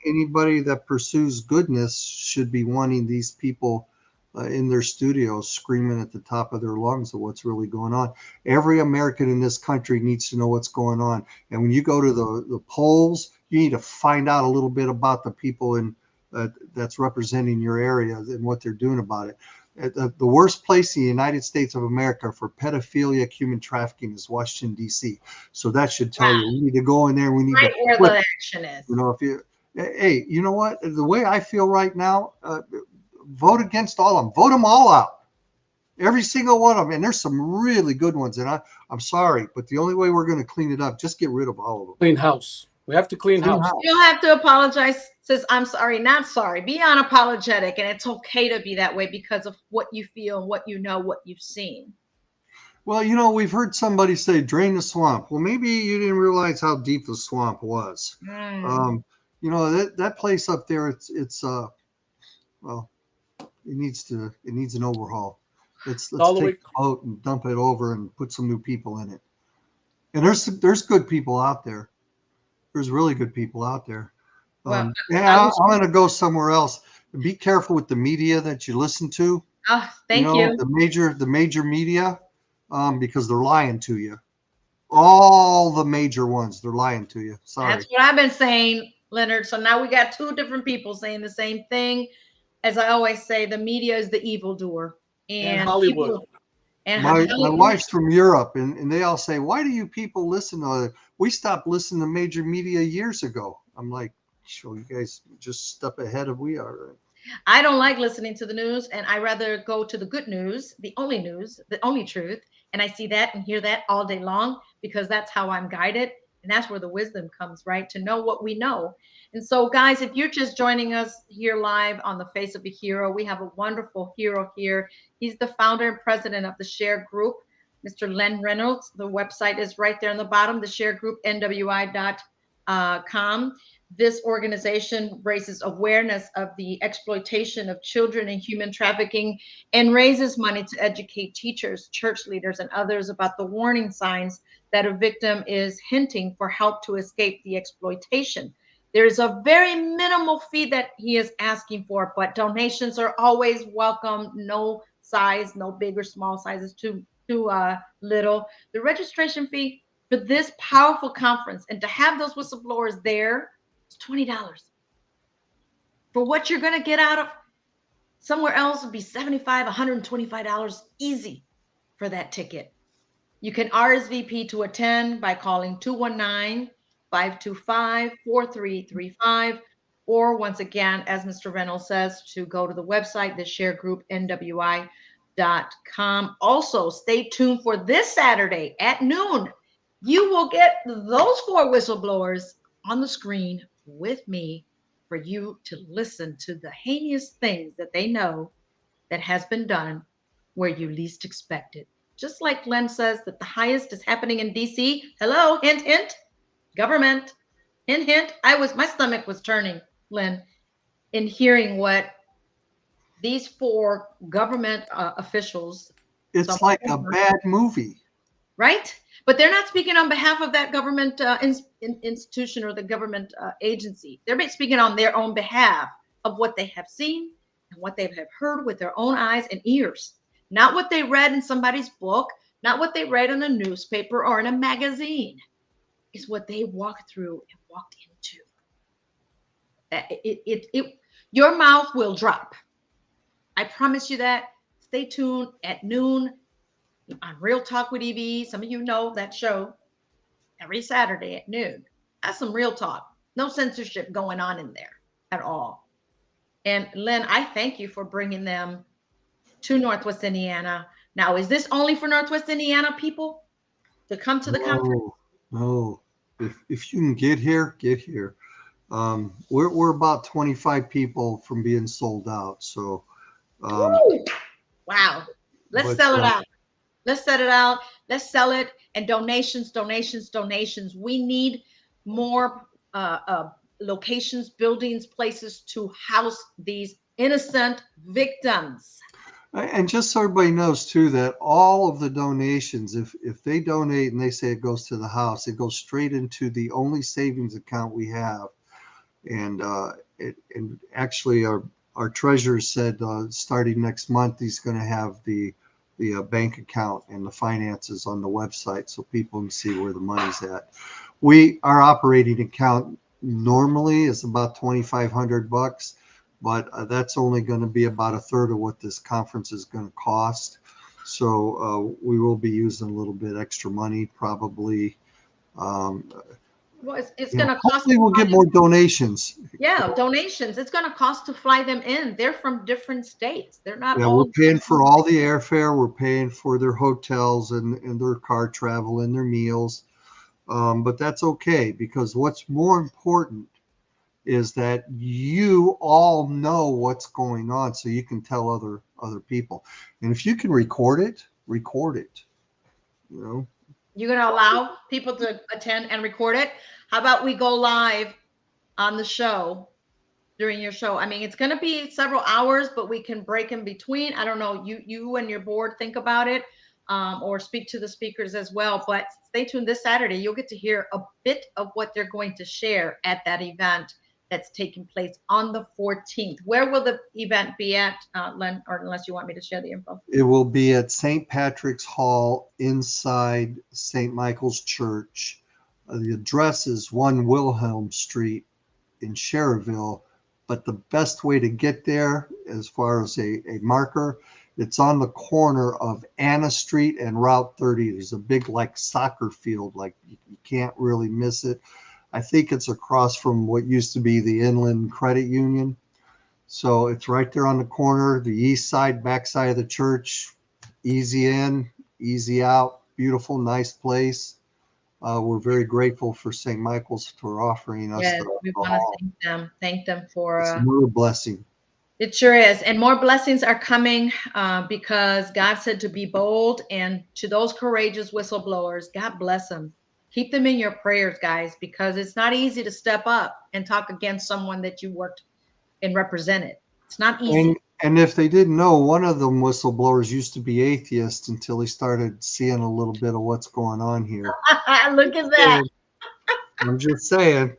anybody that pursues goodness should be wanting these people in their studios screaming at the top of their lungs of what's really going on. Every American in this country needs to know what's going on. And when you go to the polls, you need to find out a little bit about the people in that's representing your area and what they're doing about it. The worst place in the United States of America for pedophilia, human trafficking is Washington, D.C. So that should tell you we need to go in there. We need right to where the action is. You know, hey, you know what? The way I feel right now, vote against all of them. Vote them all out. Every single one of them. And there's some really good ones. And I'm sorry, but the only way we're going to clean it up, just get rid of all of them. Clean house. We have to clean house. You don't have to apologize. Says, I'm sorry, not sorry. Be unapologetic. And it's okay to be that way because of what you feel, what you know, what you've seen. Well, you know, we've heard somebody say, drain the swamp. Well, maybe you didn't realize how deep the swamp was. You know, that place up there, it's well, it needs an overhaul. Let's take the boat and dump it over and put some new people in it. And there's good people out there. There's really good people out there. Well, I'm going to go somewhere else. be careful with the media that you listen to. Oh, You thank know, you. the major media, because they're lying to you. All the major ones, they're lying to you. That's Sorry. what I've been saying, Leonard. So now we got two different people saying the same thing. As I always say, the media is the evildoer, And and Hollywood. people and My Hollywood. wife's from Europe, and they all say, "Why do you people listen to it? We stopped listening to major media years ago." I'm like, "Sure, you guys just step ahead of we are." Right? I don't like listening to the news, and I rather go to the good news, the only truth. And I see that and hear that all day long because that's how I'm guided. And that's where the wisdom comes, right? To know what we know. And so, guys, if you're just joining us here live on the Face of a Hero, we have a wonderful hero here. He's the founder and president of the Share Group, Mr. Len Reynolds. The website is right there on the bottom, the Share Group, NWI.com. This organization raises awareness of the exploitation of children and human trafficking and raises money to educate teachers, church leaders, and others about the warning signs that a victim is hinting for help to escape the exploitation. There's a very minimal fee that he is asking for, but donations are always welcome. No size, no big or small sizes, too little. The registration fee for this powerful conference and to have those whistleblowers there, it's $20. For what you're going to get out of somewhere else would be $75, $125 easy for that ticket. You can RSVP to attend by calling 219-525-4335. Or once again, as Mr. Reynolds says, to go to the website, the Share Group, NWI.com. Also, stay tuned for this Saturday at noon. You will get those four whistleblowers on the screen with me for you to listen to the heinous things that they know that has been done where you least expect it. Just like Len says that the highest is happening in DC. Hello, hint, hint, government, hint, hint. My stomach was turning, Len, in hearing what these four government officials, some It's like a former, bad movie. right? But they're not speaking on behalf of that government institution or the government agency. They're speaking on their own behalf of what they have seen and what they have heard with their own eyes and ears. Not what they read in somebody's book, not what they read in a newspaper or in a magazine. Is what they walked through and walked into. Your mouth will drop. I promise you that. Stay tuned at noon on Real Talk with EB. Some of you know that show every Saturday at noon. That's some real talk. No censorship going on in there at all. And Len, I thank you for bringing them to Northwest Indiana. Now, is this only for Northwest Indiana people to come to the conference? No, no. If you can get here, get here. We're about 25 people from being sold out. So, um, Woo! Wow. Let's but sell it out. Let's set it out. Let's sell it. And donations, donations, donations. We need more locations, buildings, places to house these innocent victims. and just so everybody knows too, that all of the donations, if they donate and they say it goes to the house, it goes straight into the only savings account we have. And and actually our treasurer said starting next month he's going to have the bank account and the finances on the website so people can see where the money's at. Our operating account normally is about $2,500, but that's only going to be about a third of what this conference is going to cost. So we will be using a little bit extra money probably. Um, Well, it's going to cost. Hopefully we'll get more donations. Yeah, donations. It's going to cost to fly them in. They're from different states. They're not Yeah, we're all. paying for all the airfare. We're paying for their hotels and their car travel and their meals. But that's okay because what's more important is that you all know what's going on so you can tell other people. And if you can record it, record it. You know, You're going to allow people to attend and record it. How about we go live on the show during your show? I mean, it's going to be several hours, but we can break in between. I don't know. You and your board think about it, or speak to the speakers as well. But stay tuned this Saturday. You'll get to hear a bit of what they're going to share at that event that's taking place on the 14th. Where will the event be at, Len? Or unless you want me to share the info. It will be at St. Patrick's Hall inside St. Michael's Church. The address is 1 Wilhelm Street in Cherville, but the best way to get there, as far as a marker, it's on the corner of Anna Street and Route 30. There's a big like soccer field, like you can't really miss it. I think it's across from what used to be the Inland Credit Union. So it's right there on the corner, the east side, back side of the church. Easy in, easy out. Beautiful, nice place. We're very grateful for St. Michael's for offering us Yes, the we want hall. to thank them for. It's another blessing. It sure is. And more blessings are coming because God said to be bold. And to those courageous whistleblowers, God bless them. Keep them in your prayers, guys, because it's not easy to step up and talk against someone that you worked and represented. It's not easy. And if they didn't know, one of them whistleblowers used to be atheist until he started seeing a little bit of what's going on here. Look at that. I'm just saying.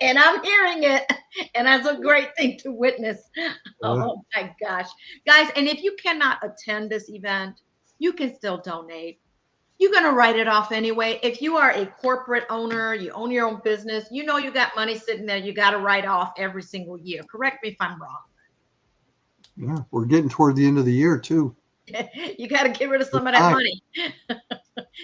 And I'm hearing it. And that's a great thing to witness. Oh my gosh. Guys, and if you cannot attend this event, you can still donate. You're going to write it off anyway. If you are a corporate owner, you own your own business, you know you got money sitting there, you got to write off every single year. Correct me if I'm wrong. Yeah, we're getting toward the end of the year too. You got to get rid of some of that money.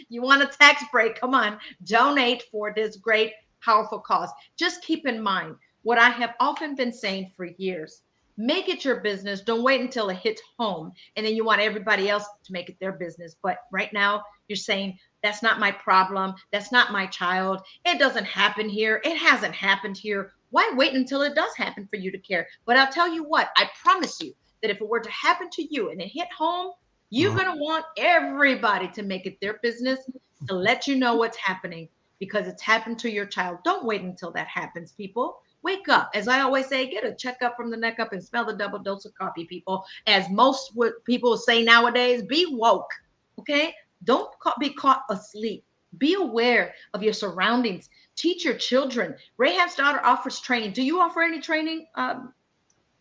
You want a tax break? Come on, donate for this great, powerful cause. Just keep in mind what I have often been saying for years. Make it your business. Don't wait until it hits home and then you want everybody else to make it their business. But right now you're saying, that's not my problem. That's not my child. It doesn't happen here. It hasn't happened here. Why wait until it does happen for you to care? But I'll tell you what, I promise you that if it were to happen to you and it hit home, you're going to want everybody to make it their business to let you know what's happening because it's happened to your child. Don't wait until that happens, people. Wake up. As I always say, get a checkup from the neck up and smell the double dose of coffee, people. As most what people say nowadays, be woke, okay? Don't be caught asleep. Be aware of your surroundings. Teach your children. Rahab's daughter offers training. Do you offer any training,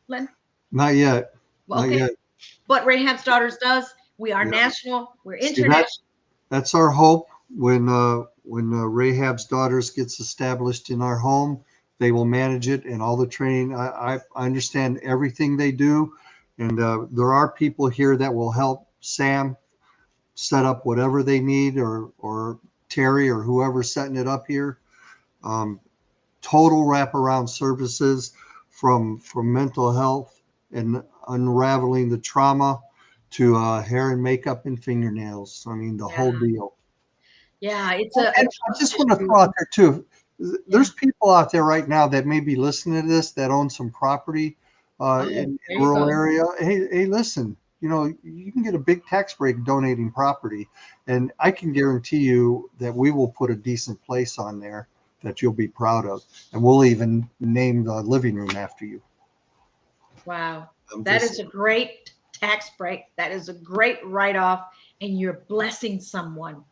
Len? Not yet. Well, Not okay. yet. But Rahab's daughters does. We are national. We're international. That's our hope. When Rahab's daughters gets established in our home, they will manage it and all the training. I understand everything they do, and there are people here that will help Sam set up whatever they need, or Terry or whoever's setting it up here. Total wraparound services from mental health and unraveling the trauma to hair and makeup and fingernails. I mean, the whole deal. Yeah, it's And I just want to throw out there too. There's people out there right now that may be listening to this that own some property in rural area. Hey, listen, you can get a big tax break donating property, and I can guarantee you that we will put a decent place on there that you'll be proud of, and we'll even name the living room after you. Wow, that is a great tax break. That is a great write-off, and you're blessing someone.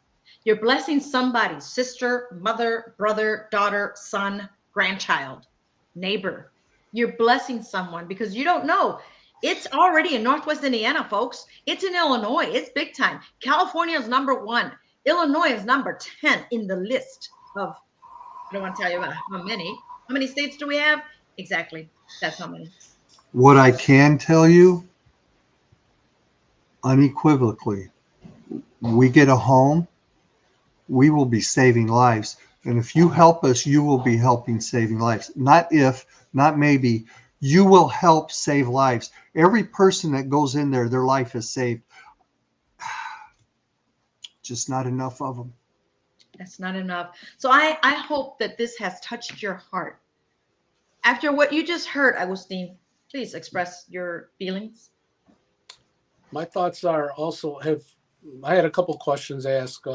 You're blessing somebody, sister, mother, brother, daughter, son, grandchild, neighbor. You're blessing someone because you don't know. It's already in Northwest Indiana, folks. It's in Illinois. It's big time. California is number 1. Illinois is number 10 in the list of, I don't want to tell you about how many. How many states do we have? Exactly. That's how many. What I can tell you unequivocally, we get a home, we will be saving lives. And if you help us, you will be helping saving lives. Not if, not maybe. You will help save lives. Every person that goes in there, their life is saved. Just not enough of them. That's not enough. So I hope that this has touched your heart. After what you just heard, Agustin, please express your feelings. My thoughts are also I had a couple questions asked.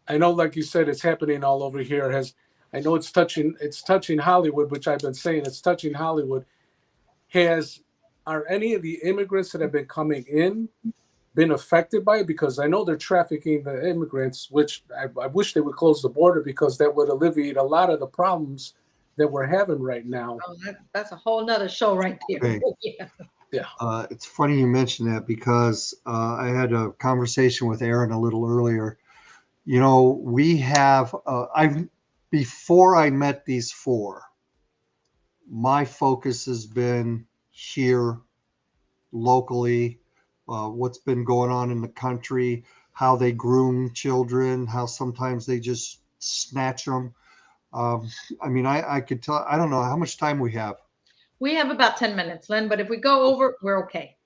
I know, like you said, it's happening all over here. I know it's touching Hollywood, which I've been saying it's touching Hollywood. Are any of the immigrants that have been coming in been affected by it? Because I know they're trafficking the immigrants, which I wish they would close the border, because that would alleviate a lot of the problems that we're having right now. Oh, that's a whole nother show right there. Okay. Yeah. Yeah. It's funny you mention that because I had a conversation with Aaron a little earlier. You know, we have, before I met these four, my focus has been here locally, what's been going on in the country, how they groom children, how sometimes they just snatch them. Um, I mean, I could tell, I don't know how much time we have. We have about 10 minutes, Lynn, but if we go over, we're okay.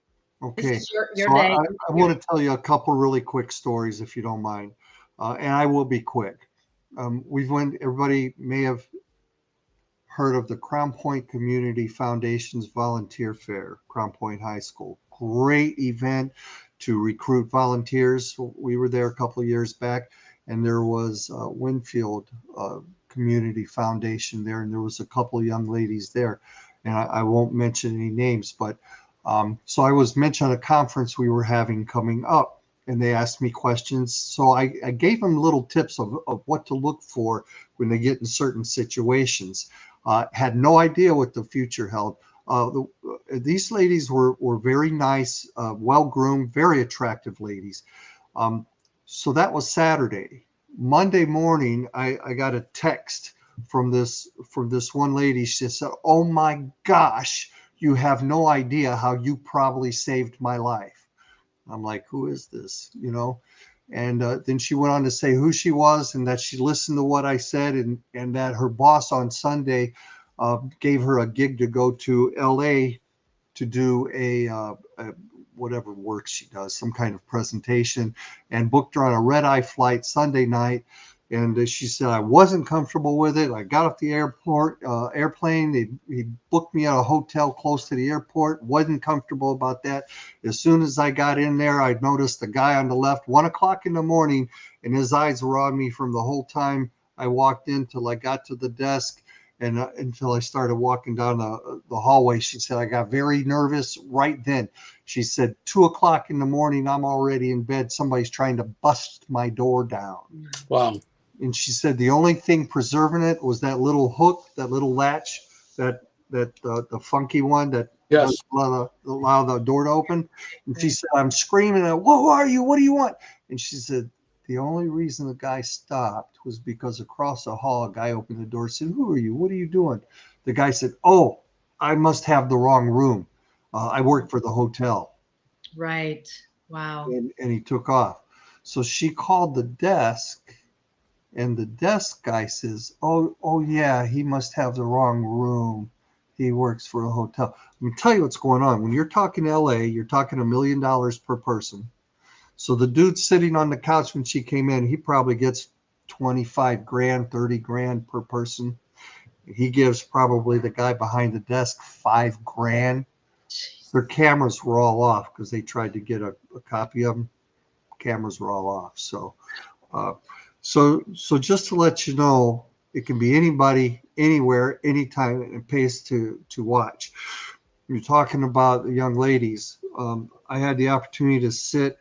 This Okay. is your So day. I want to tell you a couple really quick stories, if you don't mind. And I will be quick. Everybody may have heard of the Crown Point Community Foundation's Volunteer Fair, Crown Point High School. Great event to recruit volunteers. We were there a couple of years back, and there was Winfield Community Foundation there, and there was a couple of young ladies there. And I won't mention any names, but so I was mentioning a conference we were having coming up, and they asked me questions. So I gave them little tips of what to look for when they get in certain situations. Had no idea what the future held. These ladies were very nice, well-groomed, very attractive ladies. So that was Saturday. Monday morning, I got a text from this one lady. She said, "Oh my gosh, you have no idea how you probably saved my life." I'm like, "Who is this?" You know? And then she went on to say who she was and that she listened to what I said, and that her boss on Sunday gave her a gig to go to LA to do a whatever work she does, some kind of presentation, and booked her on a red-eye flight Sunday night. And she said, I wasn't comfortable with it. I got off the airplane. He booked me at a hotel close to the airport. Wasn't comfortable about that. As soon as I got in there, I noticed the guy on the left, 1 o'clock in the morning, and his eyes were on me from the whole time I walked in till I got to the desk. And until I started walking down the hallway, she said, I got very nervous right then. She said, 2 o'clock in the morning, I'm already in bed. Somebody's trying to bust my door down. Wow. And she said the only thing preserving it was that little hook, that little latch, the funky one that Yes. doesn't allow the door to open. And she said, I'm screaming, who are you? What do you want? And she said, the only reason the guy stopped was because across the hall, a guy opened the door and said, who are you? What are you doing? The guy said, oh, I must have the wrong room. I work for the hotel. Right. Wow. And he took off. So she called the desk, and the desk guy says, oh yeah, he must have the wrong room. He works for a hotel. Let me tell you what's going on. When you're talking LA, you're talking $1 million per person. So the dude sitting on the couch when she came in, he probably gets 25 grand, 30 grand per person. He gives probably the guy behind the desk 5 grand. Their cameras were all off because they tried to get a copy of them. Cameras were all off. So just to let you know, it can be anybody, anywhere, anytime, and it pays to watch. You're talking about the young ladies. I had the opportunity to sit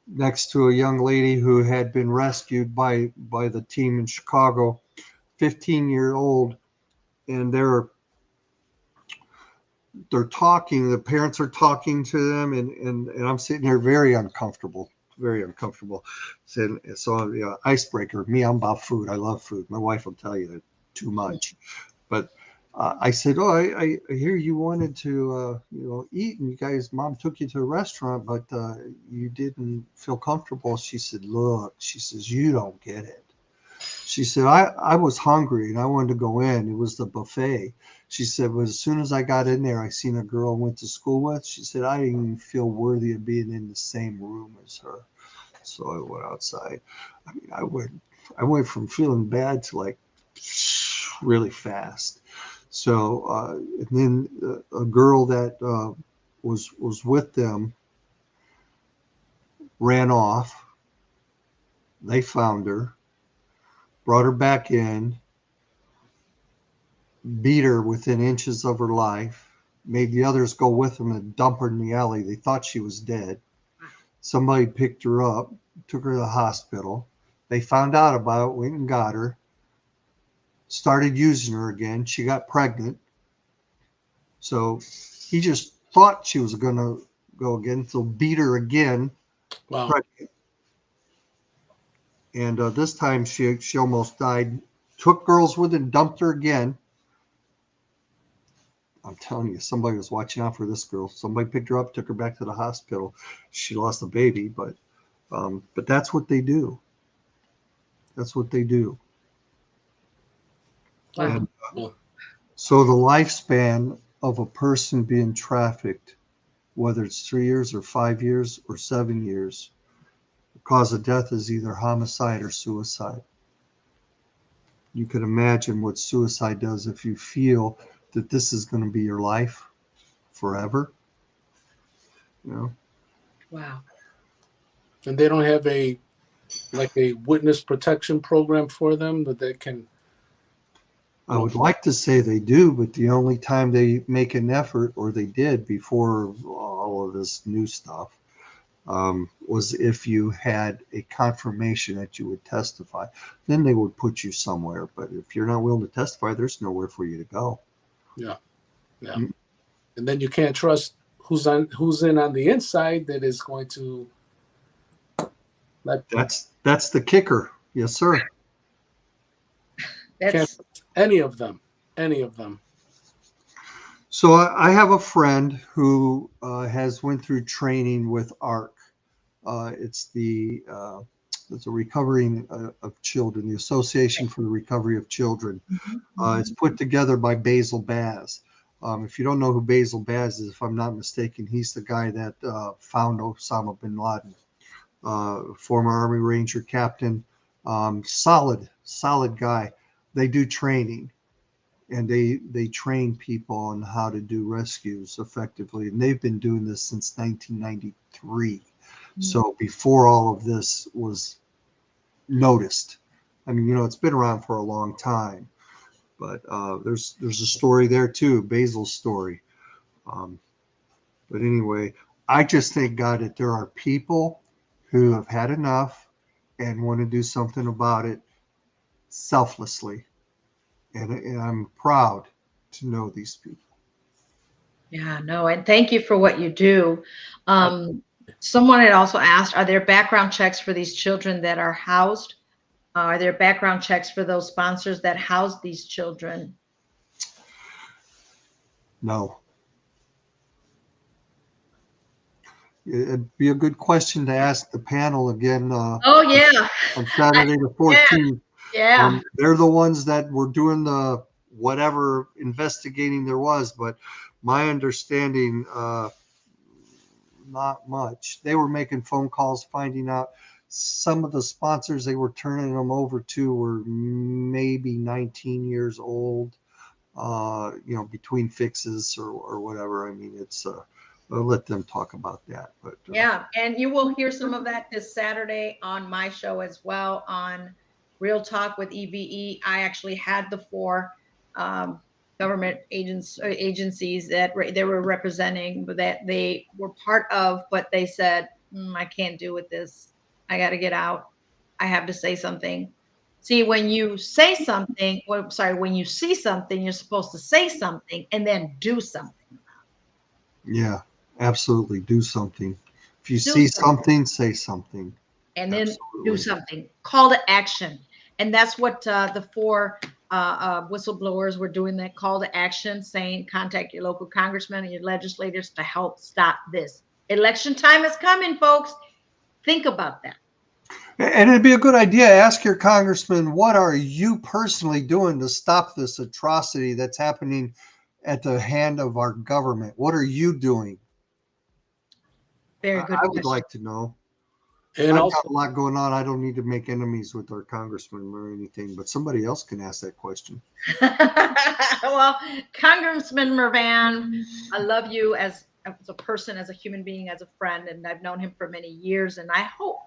next to a young lady who had been rescued by the team in Chicago, 15-year-old, and they're talking. The parents are talking to them, and I'm sitting here very uncomfortable. So icebreaker. Me, I'm about food. I love food. My wife will tell you that too much, but I said, "Oh, I hear you wanted to, eat, and you guys, mom took you to a restaurant, but you didn't feel comfortable." She said, "Look," she says, "you don't get it." She said, I was hungry and I wanted to go in. It was the buffet. She said, but as soon as I got in there, I seen a girl I went to school with. She said, I didn't even feel worthy of being in the same room as her. So I went outside. I mean, I went from feeling bad to like really fast. So and then a girl that was with them ran off. They found her, brought her back in, beat her within inches of her life, made the others go with them and dump her in the alley. They thought she was dead. Somebody picked her up, took her to the hospital. They found out about it, went and got her, started using her again. She got pregnant. So he just thought she was going to go again, so beat her again. Wow. Pregnant. And this time she almost died. Took girls with her and dumped her again. I'm telling you, somebody was watching out for this girl. Somebody picked her up, took her back to the hospital. She lost a baby, but that's what they do. That's what they do. Wow. And Well, so the lifespan of a person being trafficked, whether it's 3 years or 5 years or 7 years, the cause of death is either homicide or suicide. You can imagine what suicide does if you feel that this is going to be your life forever. You know, Wow. and they don't have a witness protection program for them that they can. I would like to say they do, but the only time they make an effort, or they did before all of this new stuff, was if you had a confirmation that you would testify. Then they would put you somewhere. But if you're not willing to testify, there's nowhere for you to go. Yeah. Mm. And then you can't trust who's in on the inside that is going to. That's the kicker. Yes, sir. Can't That's trust any of them. Any of them. So I have a friend who has went through training with ARC. It's the Recovering of Children, the Association for the Recovery of Children. It's put together by Basil Baz. If you don't know who Basil Baz is, if I'm not mistaken, he's the guy that found Osama bin Laden, former Army Ranger captain, solid guy. They do training, and they train people on how to do rescues effectively, and they've been doing this since 1993. So before all of this was noticed. I mean, it's been around for a long time, but there's a story there too, Basil's story. But anyway, I just thank God that there are people who have had enough and want to do something about it selflessly, and I'm proud to know these people. Yeah, no, and thank you for what you do. Someone had also asked, are there background checks for these children that are housed? Are there background checks for those sponsors that house these children? No. It'd be a good question to ask the panel again Oh yeah, on Saturday the 14th. yeah. They're the ones that were doing the whatever investigating there was, but my understanding, not much. They were making phone calls, finding out some of the sponsors they were turning them over to were maybe 19 years old, between fixes or whatever. I mean, it's I'll let them talk about that. But Yeah, and you will hear some of that this Saturday on my show as well on Real Talk with EVE. I actually had the four government agencies that they were representing, but that they were part of, but they said, I can't do with this. I got to get out. I have to say something. See, when you say something, when you see something, you're supposed to say something and then do something. yeah, absolutely, do something. If you Do see something. something, say something. And then do Absolutely. something. Call to action. And that's what the four whistleblowers were doing, that call to action, saying contact your local congressman and your legislators to help stop this. Election time is coming, folks. Think about that. And it'd be a good idea. Ask your congressman, what are you personally doing to stop this atrocity that's happening at the hand of our government? What are you doing? Very good I would question. like to know. And I've also, got a lot going on. I don't need to make enemies with our congressman or anything, but somebody else can ask that question. Well, Congressman Mervan, I love you as a person, as a human being, as a friend, and I've known him for many years. And I hope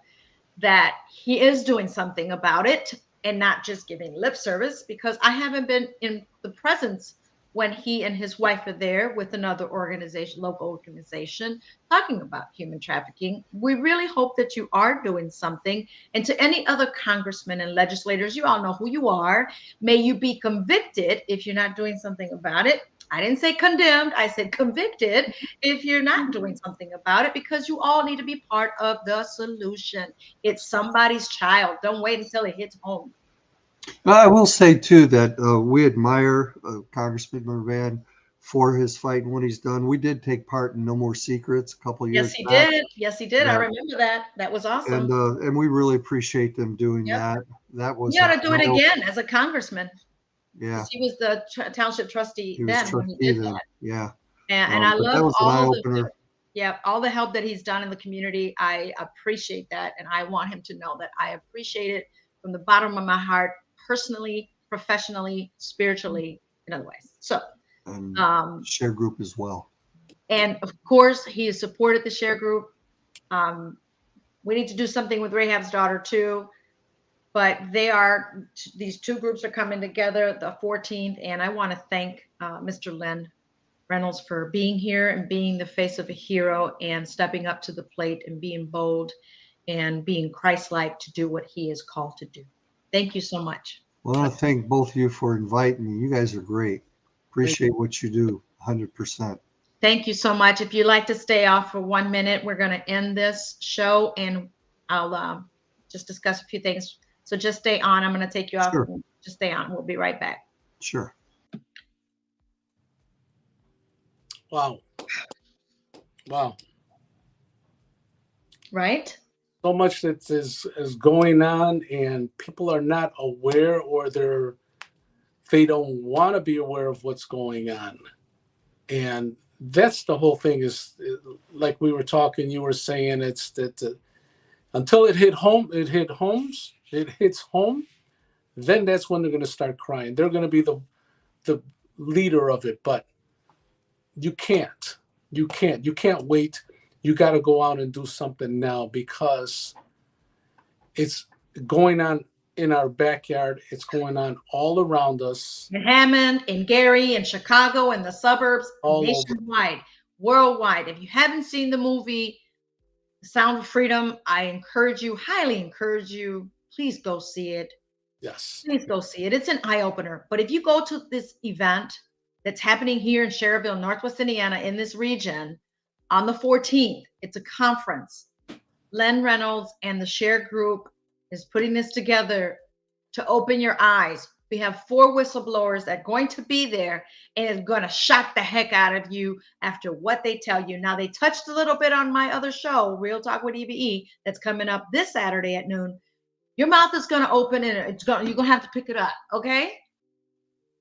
that he is doing something about it and not just giving lip service, because I haven't been in the presence when he and his wife are there with another organization, local organization, talking about human trafficking. We really hope that you are doing something. And to any other congressmen and legislators, you all know who you are. May you be convicted if you're not doing something about it. I didn't say condemned, I said convicted if you're not doing something about it, because you all need to be part of the solution. It's somebody's child. Don't wait until it hits home. I will say too that we admire Congressman Mervan for his fight and what he's done. We did take part in No More Secrets a couple of Yes, years he back, did. Yes, he did. I yeah, remember that. That was awesome. and we really appreciate them doing Yep. that. That was You ought to do it again as a congressman, yeah. because he was the township trustee He was then when he trustee did then, that. yeah. And I But that love was an eye all the opener. yeah, all the help that he's done in the community. I appreciate that. And I want him to know that I appreciate it from the bottom of my heart, personally, professionally, spiritually, in other ways. So, And um, share group as well. and of course, he has supported the share group. Um, we need to do something with Rahab's daughter too. But these two groups are coming together the 14th. And I want to thank Mr. Len Reynolds for being here and being the face of a hero and stepping up to the plate and being bold and being Christ-like to do what he is called to do. Thank you so much. Well, I want to thank both of you for inviting me. You guys are great. Thank Appreciate what you do 100%. Thank you so much. If you'd like to stay off for 1 minute, we're going to end this show and I'll just discuss a few things. So just stay on. I'm going to take you off. Sure. Just stay on. We'll be right back. Sure. Wow. Wow. Right? So much that is going on, and people are not aware, or they don't want to be aware of what's going on. And that's the whole thing. Is like we were talking, you were saying, it's that until it hits home, then that's when they're going to start crying. They're going to be the leader of it, but you can't wait. You got to go out and do something now, because it's going on in our backyard. It's going on all around us, In Hammond, in Gary, in Chicago, in the suburbs, all over. nationwide, worldwide. If you haven't seen the movie Sound of Freedom, I highly encourage you, please go see it. Yes. Please go see it. It's an eye opener. But if you go to this event that's happening here in Cherville, Northwest Indiana, in this region on the 14th, it's a conference. Len Reynolds and the Share Group is putting this together to open your eyes. We have 4 whistleblowers that are going to be there, and it's going to shock the heck out of you after what they tell you. Now, they touched a little bit on my other show, Real Talk with EVE, that's coming up this Saturday at noon. Your mouth is going to open, and you're going to have to pick it up, okay?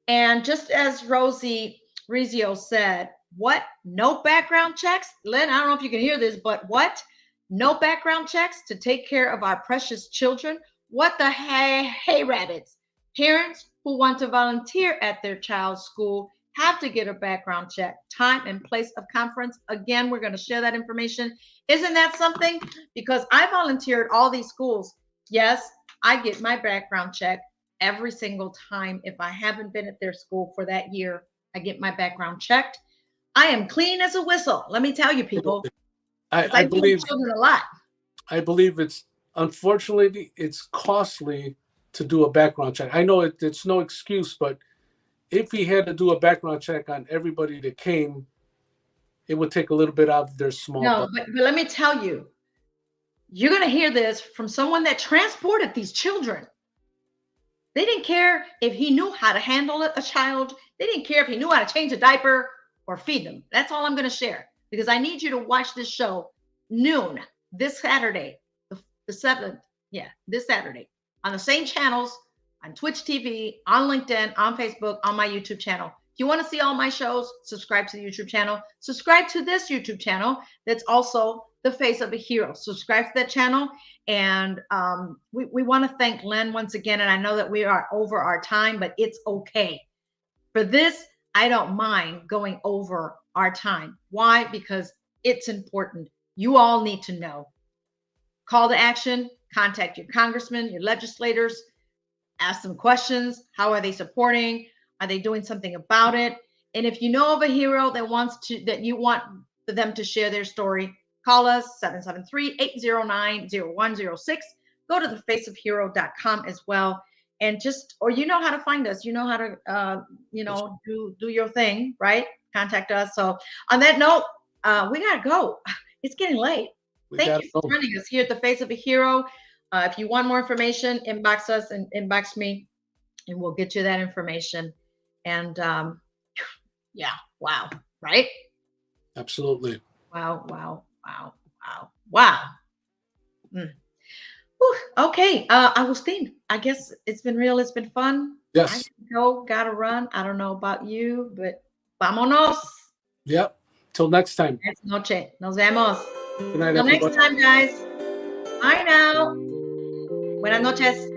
And just as Rosie Rizio said, what? No background checks? Len, I don't know if you can hear this, but what? No background checks to take care of our precious children? What the hey rabbits? Parents who want to volunteer at their child's school have to get a background check. Time and place of conference. Again, we're going to share that information. Isn't that something? Because I volunteered all these schools. Yes, I get my background check every single time. If I haven't been at their school for that year, I get my background checked. I am clean as a whistle. Let me tell you, people. I I deal with children a lot. I believe it's, unfortunately, it's costly to do a background check. I know it's no excuse, but if he had to do a background check on everybody that came, it would take a little bit out of their small No, budget. but let me tell you, you're going to hear this from someone that transported these children. They didn't care if he knew how to handle a child. They didn't care if he knew how to change a diaper or feed them. That's all I'm going to share, because I need you to watch this show noon this Saturday, the 7th. Yeah, this Saturday on the same channels, on Twitch TV, on LinkedIn, on Facebook, on my YouTube channel. If you want to see all my shows, subscribe to the YouTube channel. Subscribe to this YouTube channel that's also the face of a hero. Subscribe to that channel. And we want to thank Len once again. And I know that we are over our time, but it's okay. For this, I don't mind going over our time. Why? Because it's important. You all need to know. Call to action, contact your congressmen, your legislators, ask them questions. How are they supporting? Are they doing something about it? And if you know of a hero that you want for them to share their story, call us 773-809-0106. Go to thefaceofhero.com as well. And or you know how to find us. You know how to, do your thing, right? Contact us. So on that note, we got to go. It's getting late. Thank you for joining us here at the Face of a Hero. If you want more information, inbox us and inbox me, and we'll get you that information. And yeah, wow, right? Absolutely. Wow. Mm. Okay, Agustin, I guess it's been real. It's been fun. Yes. Gotta run. I don't know about you, but vámonos. Yep. Till next time. Buenas noches. Nos vemos. Good night, Till everybody. next time, guys. Bye now. Buenas noches.